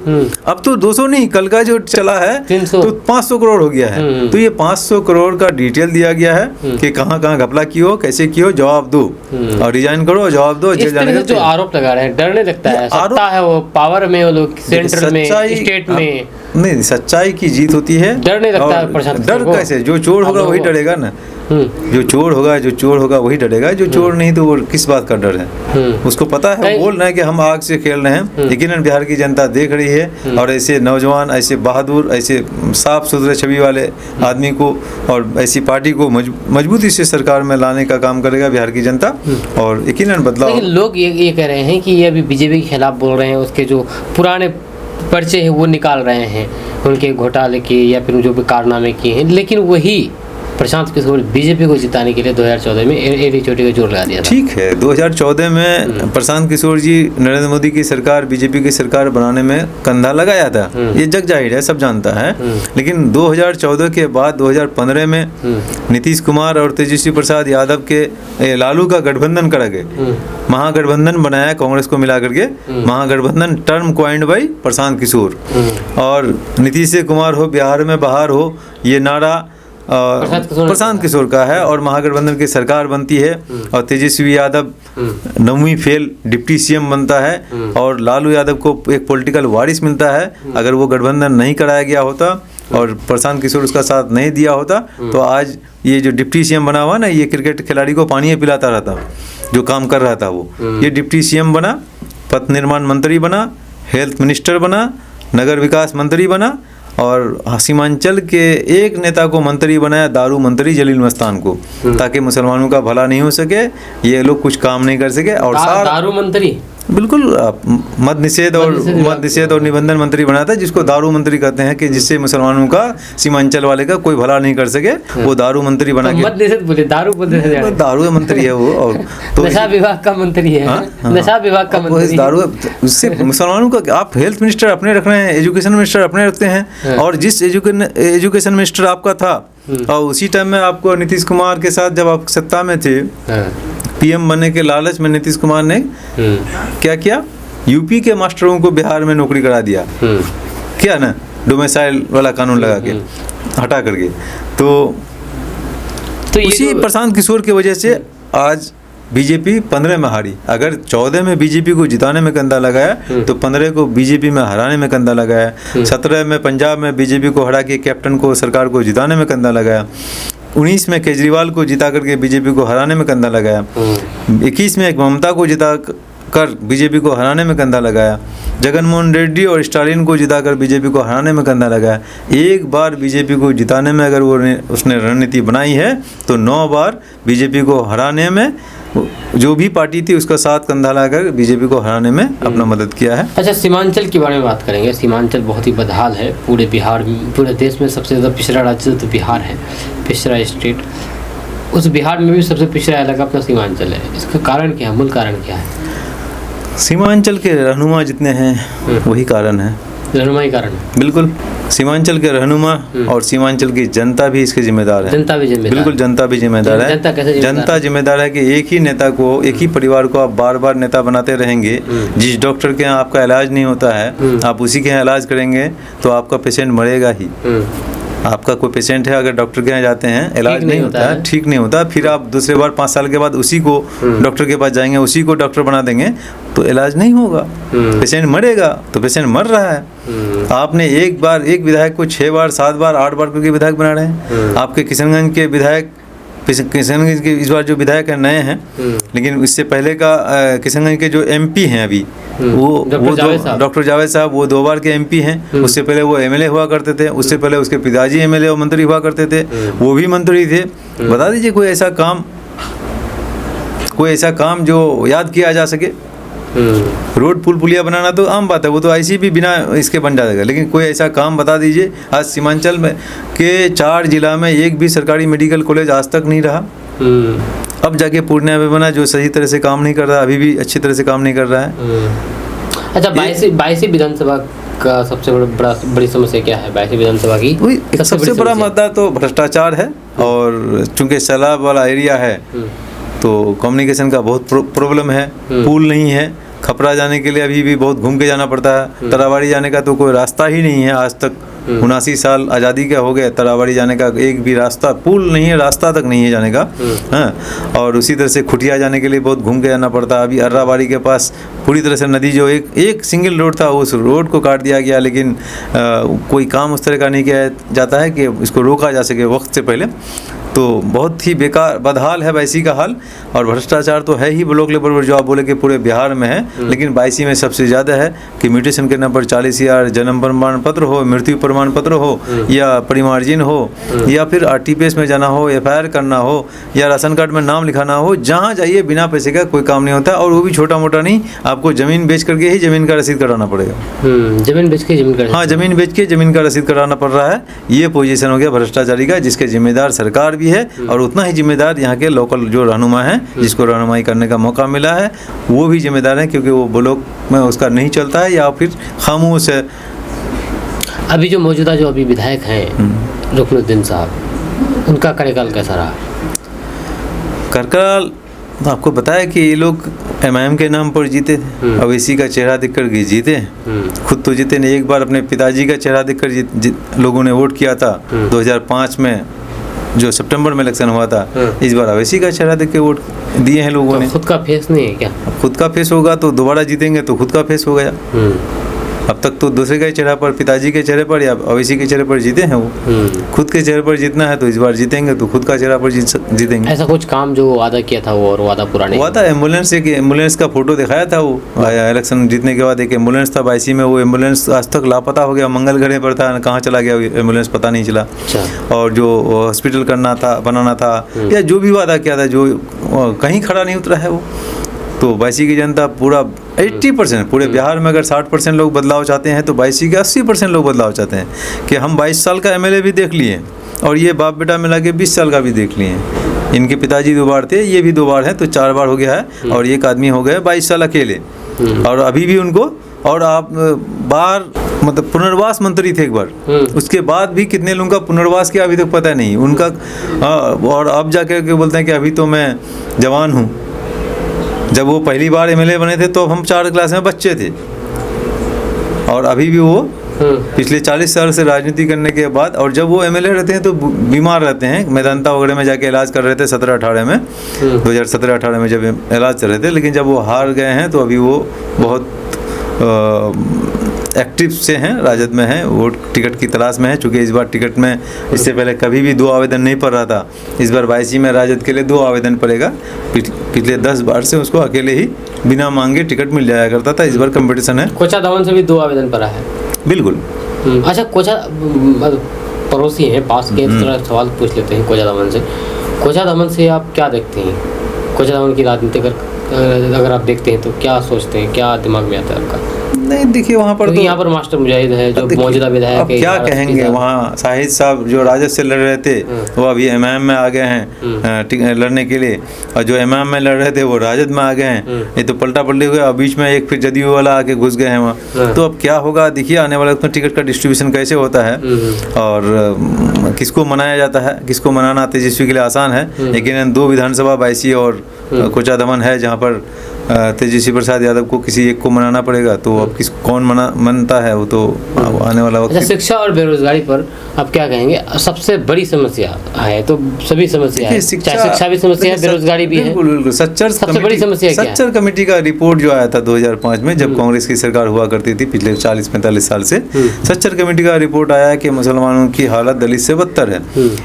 अब तो 200 नहीं, कल का जो चला है 300 तो 500 करोड़ हो गया है। तो ये 500 करोड़ का डिटेल दिया गया है कि कहाँ कहाँ घपला कियो, कैसे कियो, जवाब दो और रिजाइन करो, जवाब दो। इस तरह से जो आरोप लगा रहे हैं, डर नहीं लगता है? सत्ता है, वो पावर में, वो लोग सेंटर में, स्टेट में। नहीं, सच्चाई की जीत होती है। डर नहीं लगता है प्रशांत? डर कैसे? जो चोर होगा वही डरेगा ना। जो चोर होगा वही डरेगा। जो चोर नहीं तो वो किस बात का डर है? उसको पता है, बोल रहे हैं कि हम आग से खेल रहे हैं, लेकिन बिहार की जनता देख रही है। और ऐसे नौजवान, ऐसे बहादुर, ऐसे साफ सुथरे छवि वाले आदमी को और ऐसी पार्टी को मजबूती से सरकार में लाने का काम करेगा बिहार की जनता, और यकीनन बदलाव। लेकिन लोग ये कह रहे हैं कि ये अभी बीजेपी के खिलाफ बोल रहे हैं, उसके जो पुराने पर्चे हैं वो निकाल रहे हैं, उनके घोटाले के या फिर जो भी कारनामे किए हैं। लेकिन वही प्रशांत किशोर बीजेपी को जिताने के लिए 2014 में एड़ी चोटी का जोर लगा दिया था। ठीक है, 2014 में प्रशांत किशोर जी नरेंद्र मोदी की सरकार, बीजेपी की सरकार बनाने में कंधा लगाया था, ये जग जाहिर है, सब जानता है। लेकिन 2014 के बाद 2015 में नीतीश कुमार और तेजस्वी प्रसाद यादव के लालू का गठबंधन करा गए, महागठबंधन बनाया कांग्रेस को मिला करके। महागठबंधन term coined by Prashant Kishor. और नीतीश कुमार हो, बिहार में बहार हो, ये नारा प्रशांत किशोर का है। और महागठबंधन की सरकार बनती है और Tejashwi Yadav 9वीं fail deputy CM बनता है और लालू यादव को एक पॉलिटिकल वारिस मिलता है। अगर वो गठबंधन नहीं कराया गया होता और प्रशांत किशोर उसका साथ नहीं दिया होता तो आज ये जो डिप्टी सीएम बना हुआ ना, ये क्रिकेट खिलाड़ी को पानी पिलाता रहता, जो काम कर रहा था वो। ये डिप्टी सीएम बना, पथ निर्माण मंत्री बना, हेल्थ मिनिस्टर बना, नगर विकास मंत्री बना, और सीमांचल के एक नेता को मंत्री बनाया, दारू मंत्री जलील मस्तान को, ताकि मुसलमानों का भला नहीं हो सके, ये लोग कुछ काम नहीं कर सके। और दारू मंत्री बिल्कुल मद निषेध और निबंधन मंत्री बनाया था, जिसको दारू मंत्री कहते हैं, कि जिससे मुसलमानों का, सीमांचल वाले का कोई भला नहीं कर सके, वो दारू मंत्री बना के। मद निषेध बोले, दारू दारू मंत्री है वो। और तो नशा विभाग का मंत्री है। नशा विभाग का मंत्री, दारू, उससे मुसलमानों का। आप हेल्थ मिनिस्टर अपने रख रहे हैं, एजुकेशन मिनिस्टर अपने रखते हैं, और जिस एजुकेशन मिनिस्टर आपका था और उसी टाइम में आपको नीतीश कुमार के साथ जब आप सत्ता में थे, पीएम बनने के लालच में नीतीश कुमार ने क्या किया, यूपी के मास्टरों को बिहार में नौकरी करा दिया, क्या ना, डोमिसाइल वाला कानून लगा के हटा करके। तो उसी प्रशांत किशोर की वजह से आज बीजेपी 15 में हारी। अगर 14 में बीजेपी को जिताने में कंधा लगाया तो 15 को बीजेपी में हराने में कंधा लगाया। 17 में पंजाब में बीजेपी को हरा के कैप्टन को, सरकार को जिताने में कंधा लगाया। 19 में केजरीवाल को जिता करके बीजेपी को हराने में कंधा लगाया। 21 में ममता को जिता कर बीजेपी को हराने में कंधा लगाया। जगनमोहन रेड्डी और स्टालिन को जिताकर बीजेपी को हराने में कंधा लगाया। एक बार बीजेपी को जिताने में अगर उसने रणनीति बनाई है तो 9 बार बीजेपी को हराने में जो भी पार्टी थी उसका साथ कंधा लगाकर बीजेपी को हराने में अपना मदद किया है। अच्छा, सीमांचल के बारे में बात करेंगे। सीमांचल बहुत ही बदहाल है, पूरे बिहार, पूरे देश में सबसे ज़्यादा पिछड़ा राज्य तो बिहार है, पिछड़ा स्टेट। उस बिहार में भी सबसे पिछड़ा इलाका अपना सीमांचल है। इसका कारण क्या है, मूल कारण क्या है? सीमांचल के रहनुमा जितने हैं वही कारण है, रहनुमा ही कारण है। बिल्कुल, सीमांचल के रहनुमा और सीमांचल की जनता भी इसके जिम्मेदार है। जनता भी जिम्मेदार, बिल्कुल जनता भी जिम्मेदार है। जनता कैसे जिम्मेदार? जनता जिम्मेदार है कि एक ही नेता को, एक ही परिवार को आप बार बार नेता बनाते रहेंगे। जिस डॉक्टर के यहाँ आपका इलाज नहीं होता है आप उसी के यहाँ इलाज करेंगे तो आपका पेशेंट मरेगा ही। आपका कोई पेशेंट है, अगर डॉक्टर के यहाँ जाते हैं, इलाज नहीं होता है, ठीक नहीं होता, फिर आप दूसरे बार 5 साल के बाद उसी को डॉक्टर के पास जाएंगे, उसी को डॉक्टर बना देंगे तो इलाज नहीं होगा, पेशेंट मरेगा। तो पेशेंट मर रहा है। आपने एक विधायक को 6 बार 7 बार 8 बार करके विधायक बना रहे हैं। आपके किशनगंज के विधायक, किशनगंज के इस बार जो विधायक है नए हैं, लेकिन इससे पहले का किशनगंज के जो एमपी हैं अभी, वो डॉक्टर जावेद साहब, वो 2 बार के एमपी हैं। उससे पहले वो एमएलए हुआ करते थे, उससे पहले उसके पिताजी एमएलए और मंत्री हुआ करते थे, वो भी मंत्री थे। बता दीजिए कोई ऐसा काम जो याद किया जा सके। रोड पुल पुलिया बनाना तो आम बात है, वो तो ऐसी भी बिना इसके बन जाएगा, लेकिन कोई ऐसा काम बता दीजिए। आज सीमांचल में के 4 जिला में एक भी सरकारी मेडिकल कॉलेज आज तक नहीं रहा। अब जाके पूर्णिया में बना, जो सही तरह से काम नहीं कर रहा, अभी भी अच्छी तरह से काम नहीं कर रहा है। अच्छा, 22 विधानसभा का सबसे बड़ी समस्या क्या है? 22 विधानसभा की सबसे बड़ा मुद्दा तो भ्रष्टाचार है, और चूंकि सैलाब वाला एरिया है तो कम्युनिकेशन का बहुत प्रॉब्लम है, पुल नहीं है, खपरा जाने के लिए अभी भी बहुत घूम के जाना पड़ता है। तराबाड़ी जाने का तो कोई रास्ता ही नहीं है आज तक। 79 साल आज़ादी का हो गया, तराबाड़ी जाने का एक भी रास्ता, पुल नहीं है, रास्ता तक नहीं है जाने का। हाँ, और उसी तरह से खुटिया जाने के लिए बहुत घूम के जाना पड़ता है। अभी अर्राबाड़ी के पास पूरी तरह से नदी जो एक सिंगल रोड था, उस रोड को काट दिया गया, लेकिन कोई काम उस तरह का नहीं किया जाता है कि इसको रोका जा सके वक्त से पहले। तो बहुत ही बेकार बदहाल है बायसी का हाल। और भ्रष्टाचार तो है ही ब्लॉक लेवल पर, जो आप बोले कि पूरे बिहार में है, लेकिन बायसी में सबसे ज़्यादा है कि म्यूटेशन करने पर 40,000 जन्म प्रमाण पत्र हो, मृत्यु प्रमाण पत्र हो, या परिमार्जिन हो, या फिर RTPS में जाना हो, FIR करना हो, या राशन कार्ड में नाम लिखाना हो। जहाँ जाइए बिना पैसे का कोई काम नहीं होता, और वो भी छोटा मोटा नहीं, आपको ज़मीन बेच करके ही ज़मीन का रसीद कराना पड़ेगा। ज़मीन बेच के ज़मीन का, हाँ, ज़मीन बेच के ज़मीन का रसीद कराना पड़ रहा है। ये पोजीशन हो गया भ्रष्टाचारी का, जिसके जिम्मेदार सरकार भी है, और उतना ही जिम्मेदार यहाँ के लोकल जो रहनुमा हैं, जिसको रहनुमाई करने का मौका मिला है, वो भी जिम्मेदार हैं, क्योंकि वो ब्लॉक में उसका नहीं चलता है या फिर खामोश है। अभी जो मौजूदा जो अभी विधायक हैं रुकनुद्दीन साहब, उनका कार्यकाल कैसा रहा? कार्यकाल आपको बताया कि ये लोग MIM के नाम पर जीते थे, अवैसी का चेहरा देखकर जीते। खुद तो जीते नहीं, एक बार अपने पिताजी का चेहरा देखकर लोगों ने वोट किया था 2005 में, जो सितंबर में इलेक्शन हुआ था। इस बार अवैसी का चेहरा देख के वोट दिए हैं लोगों ने। खुद का फेस नहीं है क्या? खुद का फेस होगा तो दोबारा जीतेंगे तो खुद का फेस हो गया। अब तक तो दूसरे के चेहरे पर, पिताजी के चेहरे पर या अवैसी के चेहरे पर जीते हैं वो। खुद के चेहरे पर जीतना है तो इस बार जीतेंगे तो खुद का चेहरा पर जीतेंगे। ऐसा कुछ काम जो वादा किया था वो और वादा पूरा नहीं हुआ था। एम्बुलेंस का फोटो दिखाया था वो इलेक्शन जीतने के बाद। एक एम्बुलेंस था बायसी में, वो एम्बुलेंस आज तक लापता हो गया, मंगल ग्रह पर था, कहाँ चला गया एम्बुलेंस पता नहीं चला। और जो हॉस्पिटल करना था, बनाना था, या जो भी वादा किया था, जो कहीं खड़ा नहीं उतरा है वो। तो बायसी की जनता पूरा 80%, पूरे बिहार में अगर 60% लोग बदलाव चाहते हैं तो बायसी के 80% लोग बदलाव चाहते हैं कि हम 22 साल का MLA भी देख लिए, और ये बाप बेटा मिला के 20 साल का भी देख लिए। इनके पिताजी 2 बार थे, ये भी 2 बार हैं, तो 4 बार हो गया है। और एक आदमी हो गए 22 साल अकेले, और अभी भी उनको, और आप बार मतलब पुनर्वास मंत्री थे एक बार, उसके बाद भी कितने लोगों का पुनर्वास किया अभी तक पता नहीं उनका। और अब जाकर के बोलते हैं कि अभी तो मैं जवान हूँ। जब वो पहली बार MLA बने थे तो हम 4 क्लास में बच्चे थे, और अभी भी वो पिछले 40 साल से राजनीति करने के बाद, और जब वो MLA रहते हैं तो बीमार रहते हैं, मैदानता वगैरह में जाके इलाज कर रहे थे 17-18 में, 2017-18 में जब इलाज कर रहे थे। लेकिन जब वो हार गए हैं तो अभी वो बहुत एक्टिव से हैं, राजद में हैं, वोट टिकट की तलाश में है। चूँकि इस बार टिकट में इससे पहले कभी भी 2 आवेदन नहीं पड़ रहा था, इस बार बायसी में राजद के लिए 2 आवेदन पड़ेगा। पिछले 10 बार से उसको अकेले ही बिना मांगे टिकट मिल जाया करता था, इस बार कंपटीशन है। कोचा दमन से भी 2 आवेदन पड़ा है। बिल्कुल। अच्छा, कोचा पड़ोसी हैं पास के, थोड़ा सवाल पूछ लेते हैं कोचा दमन से। कोचा दमन से आप क्या देखते हैं? कोचा दमन की राजनीति अगर आप देखते हैं तो क्या सोचते हैं, क्या दिमाग में आता है आपका? नहीं, देखिए वहाँ पर तो यहाँ पर मास्टर मुजाहिद है जो मौजूदा विधायक है, क्या कहेंगे। वहाँ शाहिद साहब जो राजद से लड़ रहे थे वो अभी MIM में आ गए हैं लड़ने के लिए, और जो MIM में लड़ रहे थे वो राजद में आ गए हैं। ये तो पलटा पलटी हुआ, और बीच में एक फिर जदयू वाला आके घुस गए हैं वहाँ। तो अब क्या होगा देखिए, आने वाले वक्त में टिकट का डिस्ट्रीब्यूशन कैसे होता है, और किसको मनाया जाता है। किसको मनाना तेजस्वी के लिए आसान है, लेकिन 2 विधानसभा बायसी और कोचा दमन है जहाँ पर तेजस्वी प्रसाद यादव को किसी एक को मनाना पड़ेगा। तो अब कौन मनता है वो तो आने वाला वक्त। अच्छा, शिक्षा और बेरोजगारी पर आप क्या कहेंगे? सबसे बड़ी समस्या है, तो सभी समस्या है, शिक्षा भी समस्या है, बेरोजगारी भी है। बिल्कुल। सबसे बड़ी समस्या क्या है? सच्चर कमेटी का रिपोर्ट जो आया था 2005 में, जब कांग्रेस की सरकार हुआ करती थी पिछले 40-45 साल से, सच्चर कमेटी का रिपोर्ट आया कि मुसलमानों की हालत दलित से बदतर है।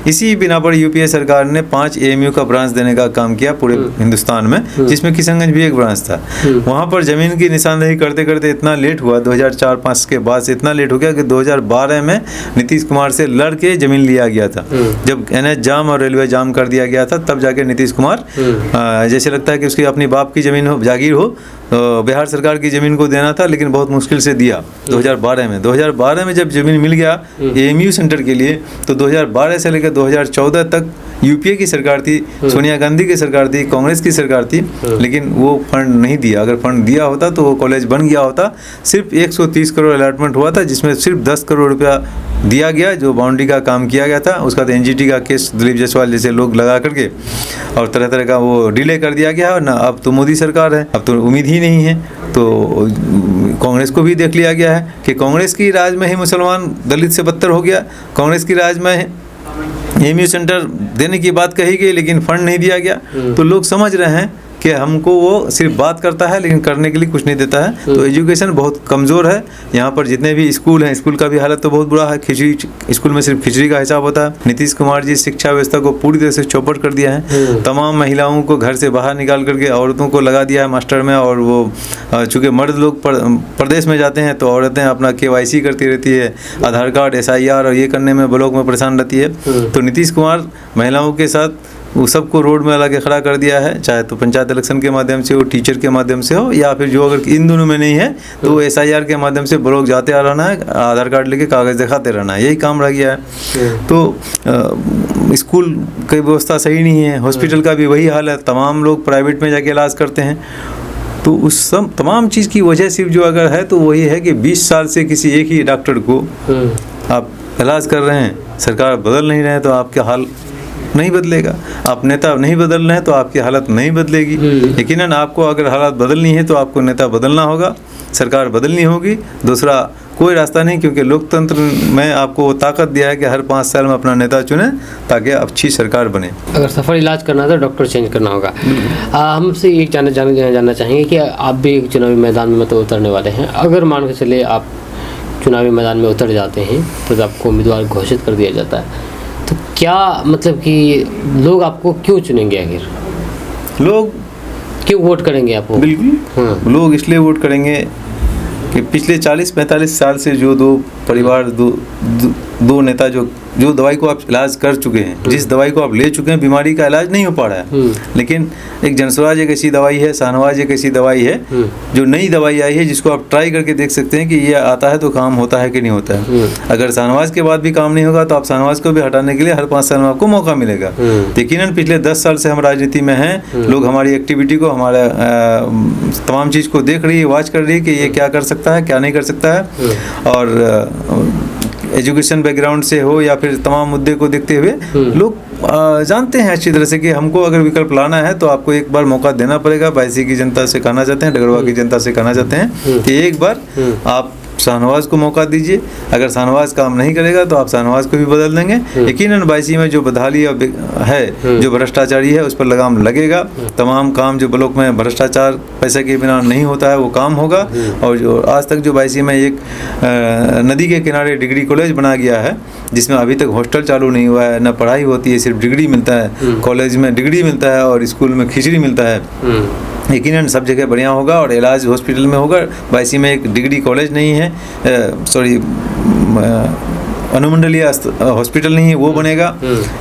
इसी बिना पर UPA सरकार ने 5 AMU का ब्रांच देने का काम किया पूरे हिंदुस्तान में, जिसमें किशनगंज भी एक ब्रांच था। वहाँ पर जमीन की निशानदेही करते करते इतना लेट हुआ, 2004-05 के बाद से इतना लेट हो गया कि 2012 में नीतीश कुमार से लड़ के जमीन लिया गया था। जब NH जाम और रेलवे जाम कर दिया गया था, तब जाके नीतीश कुमार जैसे लगता है कि उसकी अपनी बाप की जमीन हो, जागीर हो, बिहार सरकार की ज़मीन को देना था, लेकिन बहुत मुश्किल से दिया 2012 में जब ज़मीन मिल गया AMU सेंटर के लिए, तो 2012 से लेकर 2014 तक UPA की सरकार थी, सोनिया गांधी की सरकार थी, कांग्रेस की सरकार थी, लेकिन वो फंड नहीं दिया। अगर फंड दिया होता तो वो कॉलेज बन गया होता। सिर्फ 130 करोड़ अलॉटमेंट हुआ था, जिसमें सिर्फ 10 करोड़ रुपया दिया गया, जो बाउंड्री का काम किया गया था, उसका तो एनजीटी का केस दिलीप जायसवाल जैसे लोग लगा करके और तरह तरह का वो डिले कर दिया गया है ना। अब तो मोदी सरकार है, अब तो उम्मीद ही नहीं है। तो कांग्रेस को भी देख लिया गया है कि कांग्रेस की राज में ही मुसलमान दलित से बदतर हो गया। कांग्रेस की राज में एमयू सेंटर देने की बात कही गई लेकिन फंड नहीं दिया गया। तो लोग समझ रहे हैं कि हमको वो सिर्फ बात करता है लेकिन करने के लिए कुछ नहीं देता है। तो एजुकेशन बहुत कमज़ोर है। यहाँ पर जितने भी स्कूल हैं, स्कूल का भी हालत तो बहुत बुरा है। खिचड़ी, स्कूल में सिर्फ खिचड़ी का हिसाब होता है। नीतीश कुमार जी शिक्षा व्यवस्था को पूरी तरह से चौपट कर दिया है। तमाम महिलाओं को घर से बाहर निकाल करके औरतों को लगा दिया है मास्टर में। और वो चूँकि मर्द लोग प्रदेश में जाते हैं तो औरतें अपना KYC करती रहती है, आधार कार्ड, SIR और ये करने में ब्लॉक में परेशान रहती है। तो नीतीश कुमार महिलाओं के साथ वो सबको रोड में लगा के खड़ा कर दिया है, चाहे तो पंचायत इलेक्शन के माध्यम से हो, टीचर के माध्यम से हो, या फिर जो अगर इन दोनों में नहीं है तो वो SIR के माध्यम से ब्लॉक जाते आ रहना है, आधार कार्ड लेके कागज़ दिखाते रहना है, यही काम रह गया है। तो स्कूल की व्यवस्था सही नहीं है, हॉस्पिटल का भी वही हाल है, तमाम लोग प्राइवेट में जाके इलाज करते हैं। तो उस सब तमाम चीज़ की वजह सिर्फ जो अगर है तो वही है कि 20 साल से किसी एक ही डॉक्टर को आप इलाज कर रहे हैं, सरकार बदल नहीं रहे हैं, तो आपका हाल नहीं बदलेगा। आप नेता नहीं बदल रहे हैं तो आपकी हालत नहीं बदलेगी। यकीनन आपको अगर हालत बदलनी है तो आपको नेता बदलना होगा, सरकार बदलनी होगी। दूसरा कोई रास्ता नहीं, क्योंकि लोकतंत्र में आपको वो ताकत दिया है कि हर 5 साल में अपना नेता चुने ताकि अच्छी सरकार बने। अगर सफल इलाज करना है तो डॉक्टर चेंज करना होगा। हमसे एक जानना चाहेंगे कि आप भी चुनावी मैदान में तो उतरने वाले हैं। अगर मान के चले आप चुनावी मैदान में उतर जाते हैं तो आपको उम्मीदवार घोषित कर दिया जाता है, तो क्या मतलब कि लोग आपको क्यों चुनेंगे? आखिर लोग क्यों वोट करेंगे आपको? बिल्कुल लोग इसलिए वोट करेंगे कि पिछले 40-45 साल से जो दो परिवार, दो नेता जो दवाई को आप इलाज कर चुके हैं, जिस दवाई को आप ले चुके हैं, बीमारी का इलाज नहीं हो पा रहा है। लेकिन एक जनसुराज एक ऐसी दवाई है, शाहनवाज एक ऐसी दवाई है जो नई दवाई आई है, जिसको आप ट्राई करके देख सकते हैं कि ये आता है तो काम होता है कि नहीं होता है। अगर शाहनवाज के बाद भी काम नहीं होगा तो आप शाहनवाज को भी हटाने के लिए हर 5 साल में आपको मौका मिलेगा। यकीनन पिछले 10 साल से हम राजनीति में हैं, लोग हमारी एक्टिविटी को, हमारा तमाम चीज़ को देख रही है, वॉच कर रही है कि ये क्या कर सकता है, क्या नहीं कर सकता है। और एजुकेशन बैकग्राउंड से हो या फिर तमाम मुद्दे को देखते हुए लोग जानते हैं अच्छी तरह से कि हमको अगर विकल्प लाना है तो आपको एक बार मौका देना पड़ेगा। बायसी की जनता से कहना चाहते हैं, डगरवा की जनता से कहना चाहते हैं कि एक बार आप शाहनवाज को मौका दीजिए। अगर शाहनवाज काम नहीं करेगा तो आप शाहनवाज को भी बदल देंगे। यकीनन बायसी में जो बदहाली है, जो भ्रष्टाचारी है, उस पर लगाम लगेगा। तमाम काम जो ब्लॉक में भ्रष्टाचार पैसे के बिना नहीं होता है वो काम होगा। और जो आज तक जो बायसी में एक नदी के किनारे डिग्री कॉलेज बना गया है, जिसमें अभी तक हॉस्टल चालू नहीं हुआ है, न पढ़ाई होती है, सिर्फ डिग्री मिलता है। कॉलेज में डिग्री मिलता है और स्कूल में खिचड़ी मिलता है। यकीनन सब जगह बढ़िया होगा और इलाज हॉस्पिटल में होगा। बायसी में एक डिग्री कॉलेज नहीं है, अनुमंडलीय हॉस्पिटल नहीं है, वो बनेगा।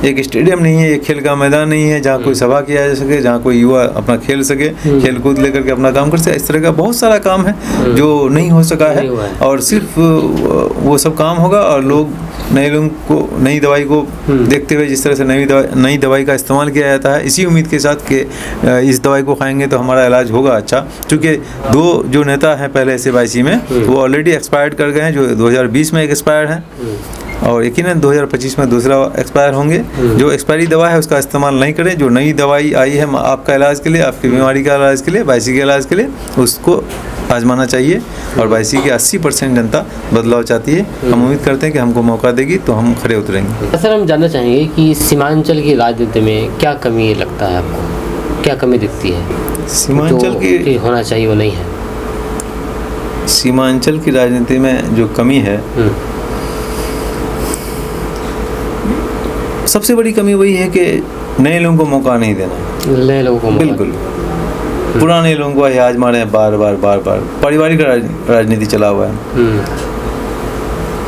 एक स्टेडियम नहीं है, एक खेल का मैदान नहीं है जहाँ कोई सभा किया जा सके, जहाँ कोई युवा अपना खेल सके, खेल कूद लेकर के अपना काम कर सके। इस तरह का बहुत सारा काम है जो नहीं हो सका है और सिर्फ वो सब काम होगा। और लोग नए लोगों को, नई दवाई को देखते हुए जिस तरह से नई दवाई का इस्तेमाल किया जाता है, इसी उम्मीद के साथ कि इस दवाई को खाएंगे तो हमारा इलाज होगा अच्छा। क्योंकि 2 जो नेता हैं पहले से बायसी में, वो ऑलरेडी एक्सपायर्ड कर गए हैं। जो 2020 में एक एक्सपायर्ड है और यकीनन 2025 में दूसरा एक्सपायर होंगे। जो एक्सपायरी दवा है उसका इस्तेमाल नहीं करें। जो नई दवाई आई है आपका इलाज के लिए, आपकी बीमारी का इलाज के लिए, बायसी के इलाज के लिए, उसको आजमाना चाहिए। और बायसी की 80% जनता बदलाव चाहती है। हम उम्मीद करते हैं कि हमको मौका देगी तो हम खड़े उतरेंगे। सर, हम जानना चाहेंगे कि सीमांचल की राजनीति में क्या कमी लगता है आपको, क्या कमी दिखती है सीमांचल की होना चाहिए वो नहीं है? सीमांचल की राजनीति में जो कमी है, सबसे बड़ी कमी वही है कि नए लोगों को मौका नहीं देना। नए लोगों को बिल्कुल, पुराने लोगों को आज मारे हैं बार बार पारिवारिक राजनीति चला हुआ है।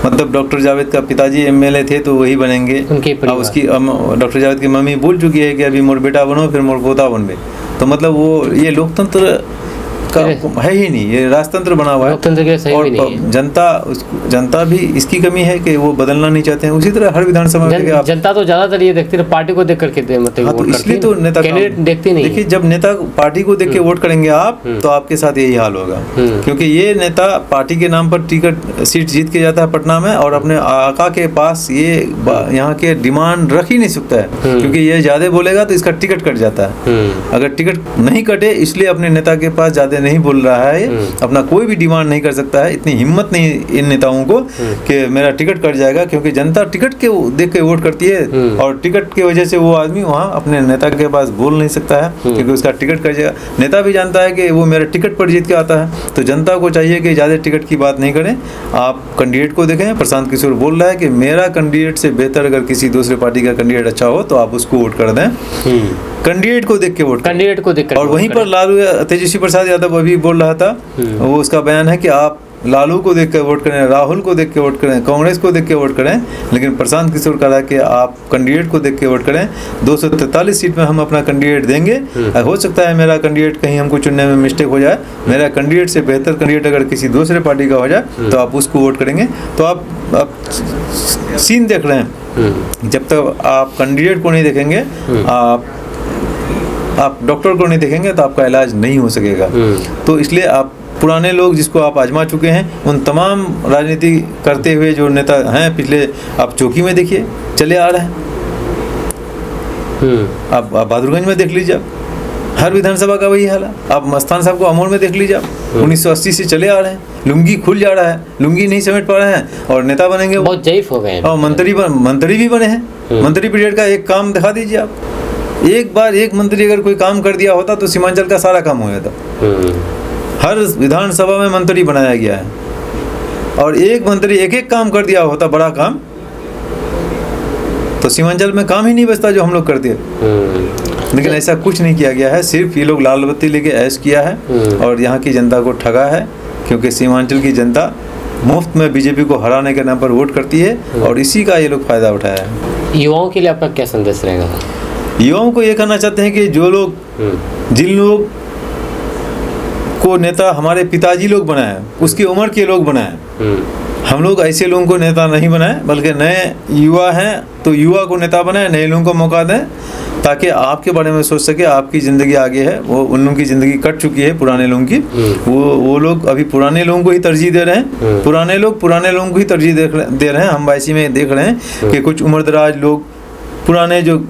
मतलब डॉक्टर जावेद का पिताजी MLA थे तो वही बनेंगे। उसकी डॉक्टर जावेद की मम्मी बोल चुकी है कि अभी मोर बेटा बनो, फिर मोर पोता बनबे। तो मतलब वो ये लोकतंत्र का है ही नहीं, ये राजतंत्र बना हुआ है, लोकतंत्र के सही भी नहीं है। जनता भी इसकी कमी है कि वो बदलना नहीं चाहते हैं। उसी तरह हर विधानसभा में जनता तो ज्यादातर ये देखती है पार्टी को देख करके मतलब तो इसलिए तो नेता कैंडिडेट देखती नहीं। देखिए, जब नेता पार्टी को देख के वोट करेंगे आप तो आपके साथ यही हाल होगा, क्योंकि ये नेता पार्टी के नाम पर टिकट सीट जीत के जाता है पटना में और अपने आका के पास ये यहाँ के डिमांड रख ही नहीं सकता है, क्योंकि ये ज्यादा बोलेगा तो इसका टिकट कट जाता है। अगर टिकट नहीं कटे इसलिए अपने नेता के पास ज्यादा नहीं बोल रहा है, अपना कोई भी डिमांड नहीं कर सकता है। इतनी हिम्मत नहीं इन नेताओं को कि मेरा टिकट कट जाएगा, क्योंकि जनता टिकट के देख के वोट करती है और टिकट की वजह से वो आदमी वहाँ अपने नेता के पास बोल नहीं सकता है, क्योंकि उसका टिकट कट जाएगा। नेता भी जानता है कि वो मेरा टिकट पर जीत के आता है, तो जनता को चाहिए कि ज़्यादा टिकट की बात नहीं करें, आप कैंडिडेट को देखें। प्रशांत किशोर बोल रहा है कि मेरा कैंडिडेट से बेहतर अगर किसी दूसरे पार्टी का कैंडिडेट अच्छा हो तो आप उसको वोट कर दें। कैंडिडेट को देख के वोट, कैंडिडेट को देख कर। और वहीं पर लालू तेजस्वी प्रसाद यादव अभी बोल रहा था, वो उसका बयान है कि आप लालू को देख कर वोट करें, राहुल को देख के वोट करें, कांग्रेस को देख के वोट करें, लेकिन प्रशांत किशोर कह रहा है कि आप कैंडिडेट को देख के वोट करें। 243 सीट में हम अपना कैंडिडेट देंगे। हो सकता है मेरा कैंडिडेट कहीं हमको चुनने में मिस्टेक हो जाए, मेरा कैंडिडेट से बेहतर कैंडिडेट अगर किसी दूसरे पार्टी का हो जाए तो आप उसको वोट करेंगे। तो आप सीन देख रहे हैं, जब तक आप कैंडिडेट को नहीं देखेंगे, आप डॉक्टर को नहीं देखेंगे तो आपका इलाज नहीं हो सकेगा। तो इसलिए आप पुराने लोग जिसको आप आजमा चुके हैं, उन तमाम राजनीति करते हुए जो नेता हैं पिछले, आप चौकी में देखिए चले आ रहे हैं, आप बहादुरगंज में देख लीजिए, आप हर विधानसभा का वही हाल है। आप मस्तान साहब को अमोर में देख लीजिए, आप 1980 से चले आ रहे हैं, लुंगी खुल जा रहा है, लुंगी नहीं समेट पा रहे हैं और नेता बनेंगे, बहुत जईफ हो गए और मंत्री भी बने हैं। मंत्री पीरियड का एक काम दिखा दीजिए आप, एक बार एक मंत्री अगर कोई काम कर दिया होता तो सीमांचल का सारा काम हो जाता। हर विधानसभा में मंत्री बनाया गया है और एक मंत्री एक एक काम कर दिया होता, बड़ा काम, तो सीमांचल में काम ही नहीं बचता जो हम लोग करते हैं। लेकिन ऐसा कुछ नहीं किया गया है, सिर्फ ये लोग लाल बत्ती लेके ऐश किया है और यहाँ की जनता को ठगा है, क्योंकि सीमांचल की जनता मुफ्त में बीजेपी को हराने के नाम पर वोट करती है और इसी का ये लोग फायदा उठाया है। युवाओं के लिए आपका क्या संदेश रहेगा? युवाओं को ये कहना चाहते हैं कि जो लोग, जिन लोग को नेता हमारे पिताजी लोग बनाए, उसकी उम्र के लोग बनाए, हम लोग ऐसे लोगों को नेता नहीं बनाए, बल्कि नए युवा हैं तो युवा को नेता बनाए, नए लोगों को मौका दें ताकि आपके बारे में सोच सके। आपकी ज़िंदगी आगे है, वो उन लोगों की ज़िंदगी कट चुकी है पुराने लोगों की, वो लोग अभी पुराने लोगों को ही तरजीह दे रहे हैं। पुराने लोग पुराने लोगों को ही तरजीह दे रहे हैं। हम ऐसी में देख रहे हैं कि कुछ उम्रदराज लोग, पुराने जो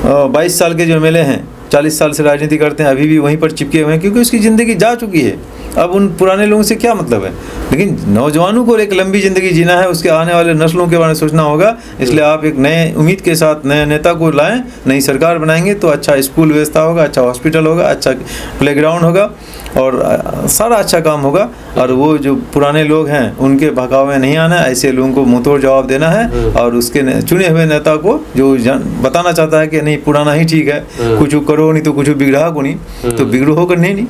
22 साल के जो एमएलए हैं, 40 साल से राजनीति करते हैं, अभी भी वहीं पर चिपके हुए हैं, क्योंकि उसकी ज़िंदगी जा चुकी है। अब उन पुराने लोगों से क्या मतलब है? लेकिन नौजवानों को एक लंबी ज़िंदगी जीना है, उसके आने वाले नस्लों के बारे में सोचना होगा। इसलिए आप एक नए उम्मीद के साथ नए नेता को लाएं, नई सरकार बनाएंगे तो अच्छा स्कूल व्यवस्था होगा, अच्छा हॉस्पिटल होगा, अच्छा प्लेग्राउंड होगा और सारा अच्छा काम होगा। और वो जो पुराने लोग हैं उनके बहकाव में नहीं आना है, ऐसे लोगों को मुंहतोड़ जवाब देना है और उसके चुने हुए नेता को जो बताना चाहता है कि नहीं पुराना ही ठीक है, कुछ करो नहीं तो कुछ बिगड़ा को नहीं, तो बिगड़ो होकर नहीं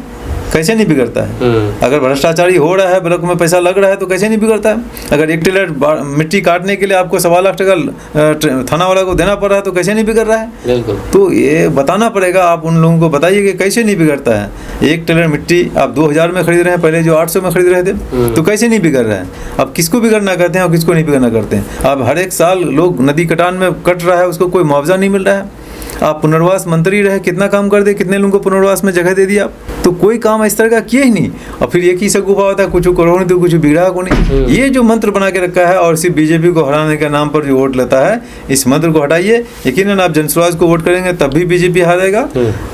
कैसे नहीं बिगड़ता है? अगर भ्रष्टाचारी हो रहा है, ब्लॉक में पैसा लग रहा है तो कैसे नहीं बिगड़ता है? अगर 1 टेलर मिट्टी काटने के लिए आपको 1.25 लाख टका थाना वाला को देना पड़ रहा है तो कैसे नहीं बिगड़ रहा है? तो ये बताना पड़ेगा, आप उन लोगों को बताइए कि कैसे नहीं बिगड़ता है। 1 टेलर मिट्टी आप 2000 में खरीद रहे हैं, पहले जो 800 में खरीद रहे थे, तो कैसे नहीं बिगड़ रहा है? अब किसको बिगड़ना करते हैं और किसको नहीं बिगड़ना करते हैं? अब हर एक साल लोग नदी कटान में कट रहा है, उसको कोई मुआवजा नहीं मिल रहा है। आप पुनर्वास मंत्री रहे, कितना काम कर दे, कितने लोगों को पुनर्वास में जगह दे दिया आप, तो कोई काम इस तरह का किए ही नहीं। और फिर एक ही सगुफा होता है, कुछ करो नहीं तो कुछ बिगड़ा को नहीं। ये जो मंत्र बना के रखा है और सिर्फ बीजेपी को हराने के नाम पर जो वोट लेता है, इस मंत्र को हटाइए। यकीनन आप जनसुराज को वोट करेंगे तब भी बीजेपी हारेगा।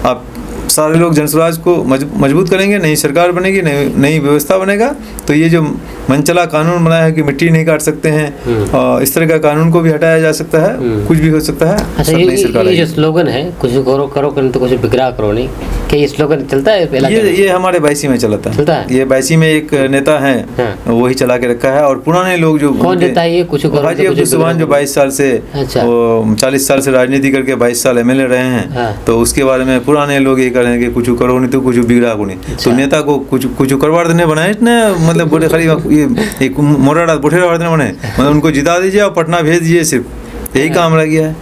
आप सारे लोग जनसुराज को मजबूत करेंगे, नई सरकार बनेगी, नई व्यवस्था बनेगा। तो ये जो मनचला कानून बनाया है कि मिट्टी नहीं काट सकते हैं, और इस तरह का कानून को भी हटाया जा सकता है, कुछ भी हो सकता है। अच्छा, ये जो स्लोगन है, कुछ करो करो तो कुछ बिगड़ा करो नहीं, क्या ये स्लोगन चलता है? ये हमारे बायसी में चलता है। ये बायसी में एक नेता है, वही चला के रखा है। और पुराने लोग जो, कौन नेता है ये? कुछ सुभान जो 22 साल से 40 साल से राजनीति करके 22 साल एमएलए रहे हैं, तो उसके बारे में पुराने लोग ये करें कि कुछ करो नहीं तो कुछ बिगड़ा को नहीं। तो नेता को कुछ करवा देने बनाए ना, मतलब बोले खाली ये मोराड़ा बोठेरा देने बनाए, मतलब उनको जिता दीजिए और पटना भेज दीजिए सिर्फ, यही काम रह गया है।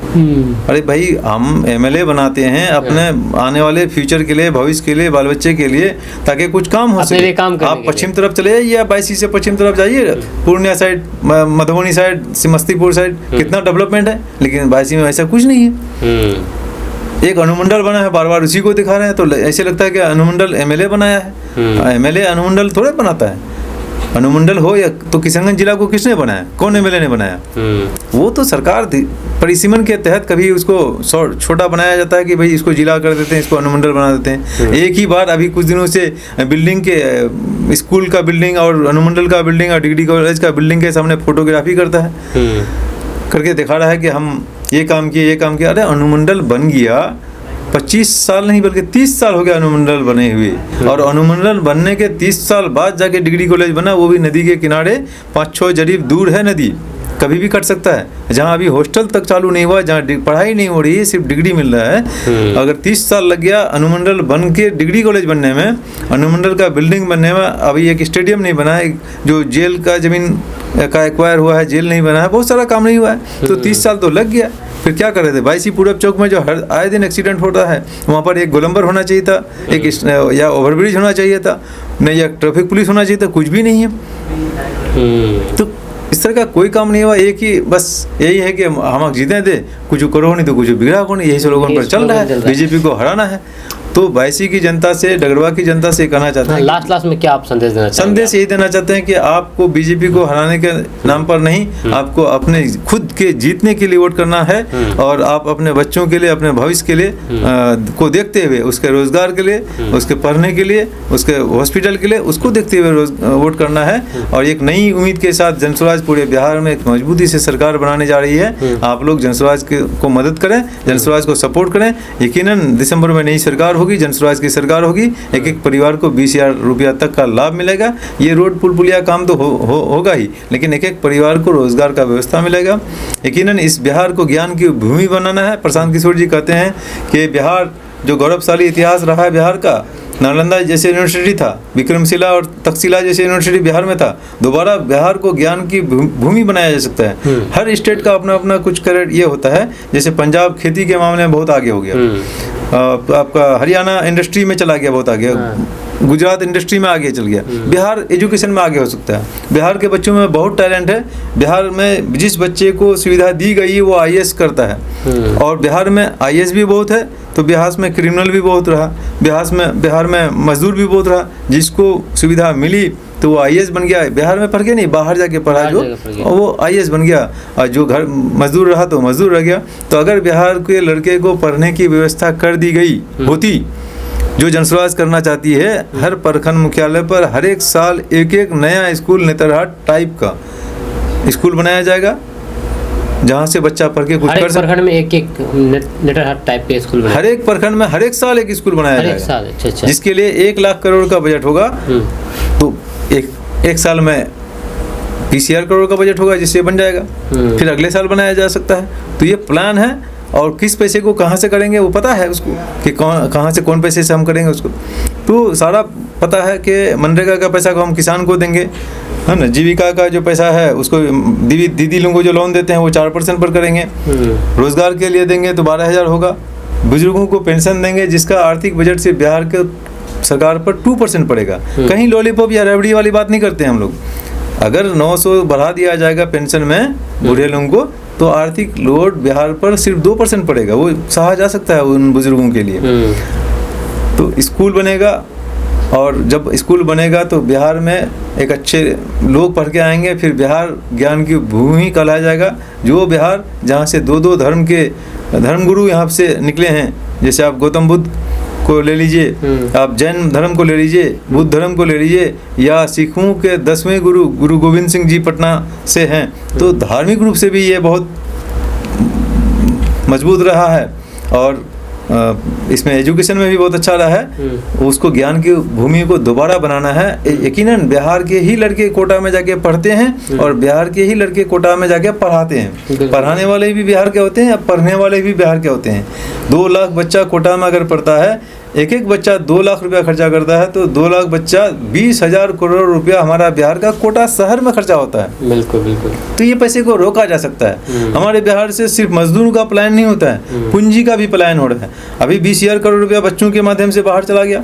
अरे भाई, हम एमएलए बनाते हैं अपने आने वाले फ्यूचर के लिए, भविष्य के लिए, बाल बच्चे के लिए, ताकि कुछ काम हो सके। आप पश्चिम तरफ चले जाइए, आप 22 से पश्चिम तरफ जाइए, Purnia side, Madhubani side, Samastipur side, कितना डेवलपमेंट है, लेकिन 22 में ऐसा कुछ नहीं है। एक अनुमंडल बना है, बार बार उसी को दिखा रहे हैं, तो ऐसे लगता है कि अनुमंडल एमएलए बनाया है। एमएलए अनुमंडल थोड़े बनाता है। अनुमंडल हो या तो किशनगंज जिला को किसने बनाया, कौन एमएलए ने बनाया? वो तो सरकार परिसीमन के तहत कभी उसको छोटा बनाया जाता है कि भाई इसको जिला कर देते हैं, इसको अनुमंडल बना देते हैं। एक ही बार अभी कुछ दिनों से बिल्डिंग के, स्कूल का बिल्डिंग और अनुमंडल का बिल्डिंग और डिग्री कॉलेज का बिल्डिंग के सामने फोटोग्राफी करता है, करके दिखा रहा है कि हम ये काम किया। अरे अनुमंडल बन गया, 25 साल नहीं बल्कि 30 साल हो गया अनुमंडल बने हुए, और अनुमंडल बनने के 30 साल बाद जाके डिग्री कॉलेज बना, वो भी नदी के किनारे 5-6 जरीब दूर है नदी, कभी भी कट सकता है। जहाँ अभी हॉस्टल तक चालू नहीं हुआ, जहाँ पढ़ाई नहीं हो रही है, सिर्फ डिग्री मिल रहा है। अगर 30 साल लग गया अनुमंडल बन के डिग्री कॉलेज बनने में, अनुमंडल का बिल्डिंग बनने में, अभी एक स्टेडियम नहीं बना है, जो जेल का जमीन का एक्वायर हुआ है, जेल नहीं बना है, बहुत सारा काम नहीं हुआ है, तो 30 साल तो लग गया। फिर क्या कर रहे थे? 22 पूरब चौक में जो हर आए दिन एक्सीडेंट होता है, वहाँ पर एक गोलंबर होना चाहिए था, एक या ओवरब्रिज होना चाहिए था, नहीं या ट्रैफिक पुलिस होना चाहिए था, कुछ भी नहीं है। तो इस तरह का कोई काम नहीं हुआ। एक ही बस यही है कि हम जीते थे, कुछ करो नहीं तो कुछ बिगड़ा को नहीं, यही स्लोगन पर चल रहा है। बीजेपी को हराना है। तो 22 की जनता से, डगरवा की जनता से कहना चाहते हैं, लास्ट में क्या आप संदेश देना चाहते हैं? संदेश यही देना चाहते हैं कि आपको बीजेपी को हराने के नाम पर नहीं, आपको अपने खुद के जीतने के लिए वोट करना है, और आप अपने बच्चों के लिए, अपने भविष्य के लिए को देखते हुए, उसके रोजगार के लिए, उसके पढ़ने के लिए, उसके हॉस्पिटल के लिए, उसको देखते हुए वोट करना है। और एक नई उम्मीद के साथ जनस्वराज पूरे बिहार में एक मजबूती से सरकार बनाने जा रही है। आप लोग जनस्वराज को मदद करें, जनस्वराज को सपोर्ट करें। यकीनन दिसंबर में नई सरकार होगी, जनस्वराज की सरकार होगी, एक परिवार को 20,000 रुपया तक का लाभ मिलेगा। ये रोड पुल पुलिया काम तो होगा ही, लेकिन एक परिवार को रोजगार का व्यवस्था मिलेगा। यकीनन इस बिहार को ज्ञान की भूमि बनाना है। प्रशांत किशोर जी कहते हैं कि बिहार जो गौरवशाली इतिहास रहा है बिहार का, नालंदा जैसे यूनिवर्सिटी था, विक्रमशिला और तक्षशिला जैसे यूनिवर्सिटी बिहार में था, दोबारा बिहार को ज्ञान की भूमि बनाया जा सकता है। हर स्टेट का अपना अपना कुछ करेक्ट ये होता है। जैसे पंजाब खेती के मामले में बहुत आगे हो गया, आपका हरियाणा इंडस्ट्री में चला गया, बहुत आगे, गुजरात इंडस्ट्री में आगे चल गया, बिहार एजुकेशन में आगे हो सकता है। बिहार के बच्चों में बहुत टैलेंट है। बिहार में जिस बच्चे को सुविधा दी गई है वो IAS करता है, और बिहार में IAS भी बहुत है, तो बिहार में क्रिमिनल भी बहुत रहा, बिहार में मजदूर भी बहुत रहा। जिसको सुविधा मिली तो वो IAS बन गया, बिहार में पढ़ के नहीं, बाहर जाके पढ़ा जो, और वो IAS बन गया। और जो घर मजदूर रहा तो मजदूर रह गया। तो अगर बिहार के लड़के को पढ़ने की व्यवस्था कर दी गई होती, जो जनस्वराज करना चाहती है, हर प्रखंड मुख्यालय पर हर एक साल एक नया स्कूल नेतरहाट टाइप का स्कूल बनाया जाएगा, जहाँ से बच्चा पढ़ के कुछ कर सकता है। प्रखंड में एक नेतरहाट टाइप के स्कूल, हर एक प्रखंड में हर एक साल एक स्कूल बनाया जाएगा, अच्छा। जिसके लिए 1 लाख करोड़ का बजट होगा। तो एक साल में 20,000 करोड़ का बजट होगा, जिससे बन जाएगा। फिर अगले साल बनाया जा सकता है। तो ये प्लान है, और किस पैसे को कहाँ से करेंगे वो पता है उसको, कि कहाँ से कौन पैसे से हम करेंगे उसको। तो सारा पता है कि मनरेगा का पैसा को हम किसान को देंगे, है ना। जीविका का जो पैसा है उसको दीदी लोगों को जो लोन देते हैं वो 4% पर करेंगे। रोजगार के लिए देंगे तो 12,000 होगा। बुजुर्गों को पेंशन देंगे, जिसका आर्थिक बजट से बिहार के सरकार पर 2% पड़ेगा। कहीं लॉलीपॉप या रबड़ी वाली बात नहीं करते हैं हम लोग। अगर 900 बढ़ा दिया जाएगा पेंशन में बूढ़े लोगों को, तो आर्थिक लोड बिहार पर सिर्फ 2% पड़ेगा, वो सहा जा सकता है उन बुजुर्गों के लिए। तो स्कूल बनेगा, और जब स्कूल बनेगा तो बिहार में एक अच्छे लोग पढ़ के आएंगे, फिर बिहार ज्ञान की भूमि कहलाया जाएगा। जो बिहार जहाँ से दो धर्म के धर्मगुरु यहाँ से निकले हैं, जैसे आप गौतम बुद्ध को ले लीजिए, आप जैन धर्म को ले लीजिए, बुद्ध धर्म को ले लीजिए, या सिखों के 10वें गुरु गोविंद सिंह जी पटना से हैं। तो धार्मिक रूप से भी ये बहुत मजबूत रहा है, और इसमें एजुकेशन में भी बहुत अच्छा रहा है। उसको ज्ञान की भूमि को दोबारा बनाना है। यकीनन बिहार के ही लड़के कोटा में जाके पढ़ते हैं, और बिहार के ही लड़के कोटा में जाके पढ़ाते हैं। पढ़ाने वाले भी बिहार के होते हैं, अब पढ़ने वाले भी बिहार के होते हैं। 2 लाख बच्चा कोटा में अगर पढ़ता है, एक एक बच्चा 2 लाख रुपया खर्चा करता है, तो 2 लाख बच्चा 20,000 करोड़ रुपया हमारा बिहार का कोटा शहर में खर्चा होता है। बिल्कुल बिल्कुल। तो ये पैसे को रोका जा सकता है। हमारे बिहार से सिर्फ मजदूरों का पलायन नहीं होता है, पूंजी का भी पलायन हो रहा है। अभी 20,000 करोड़ रुपया बच्चों के माध्यम से बाहर चला गया,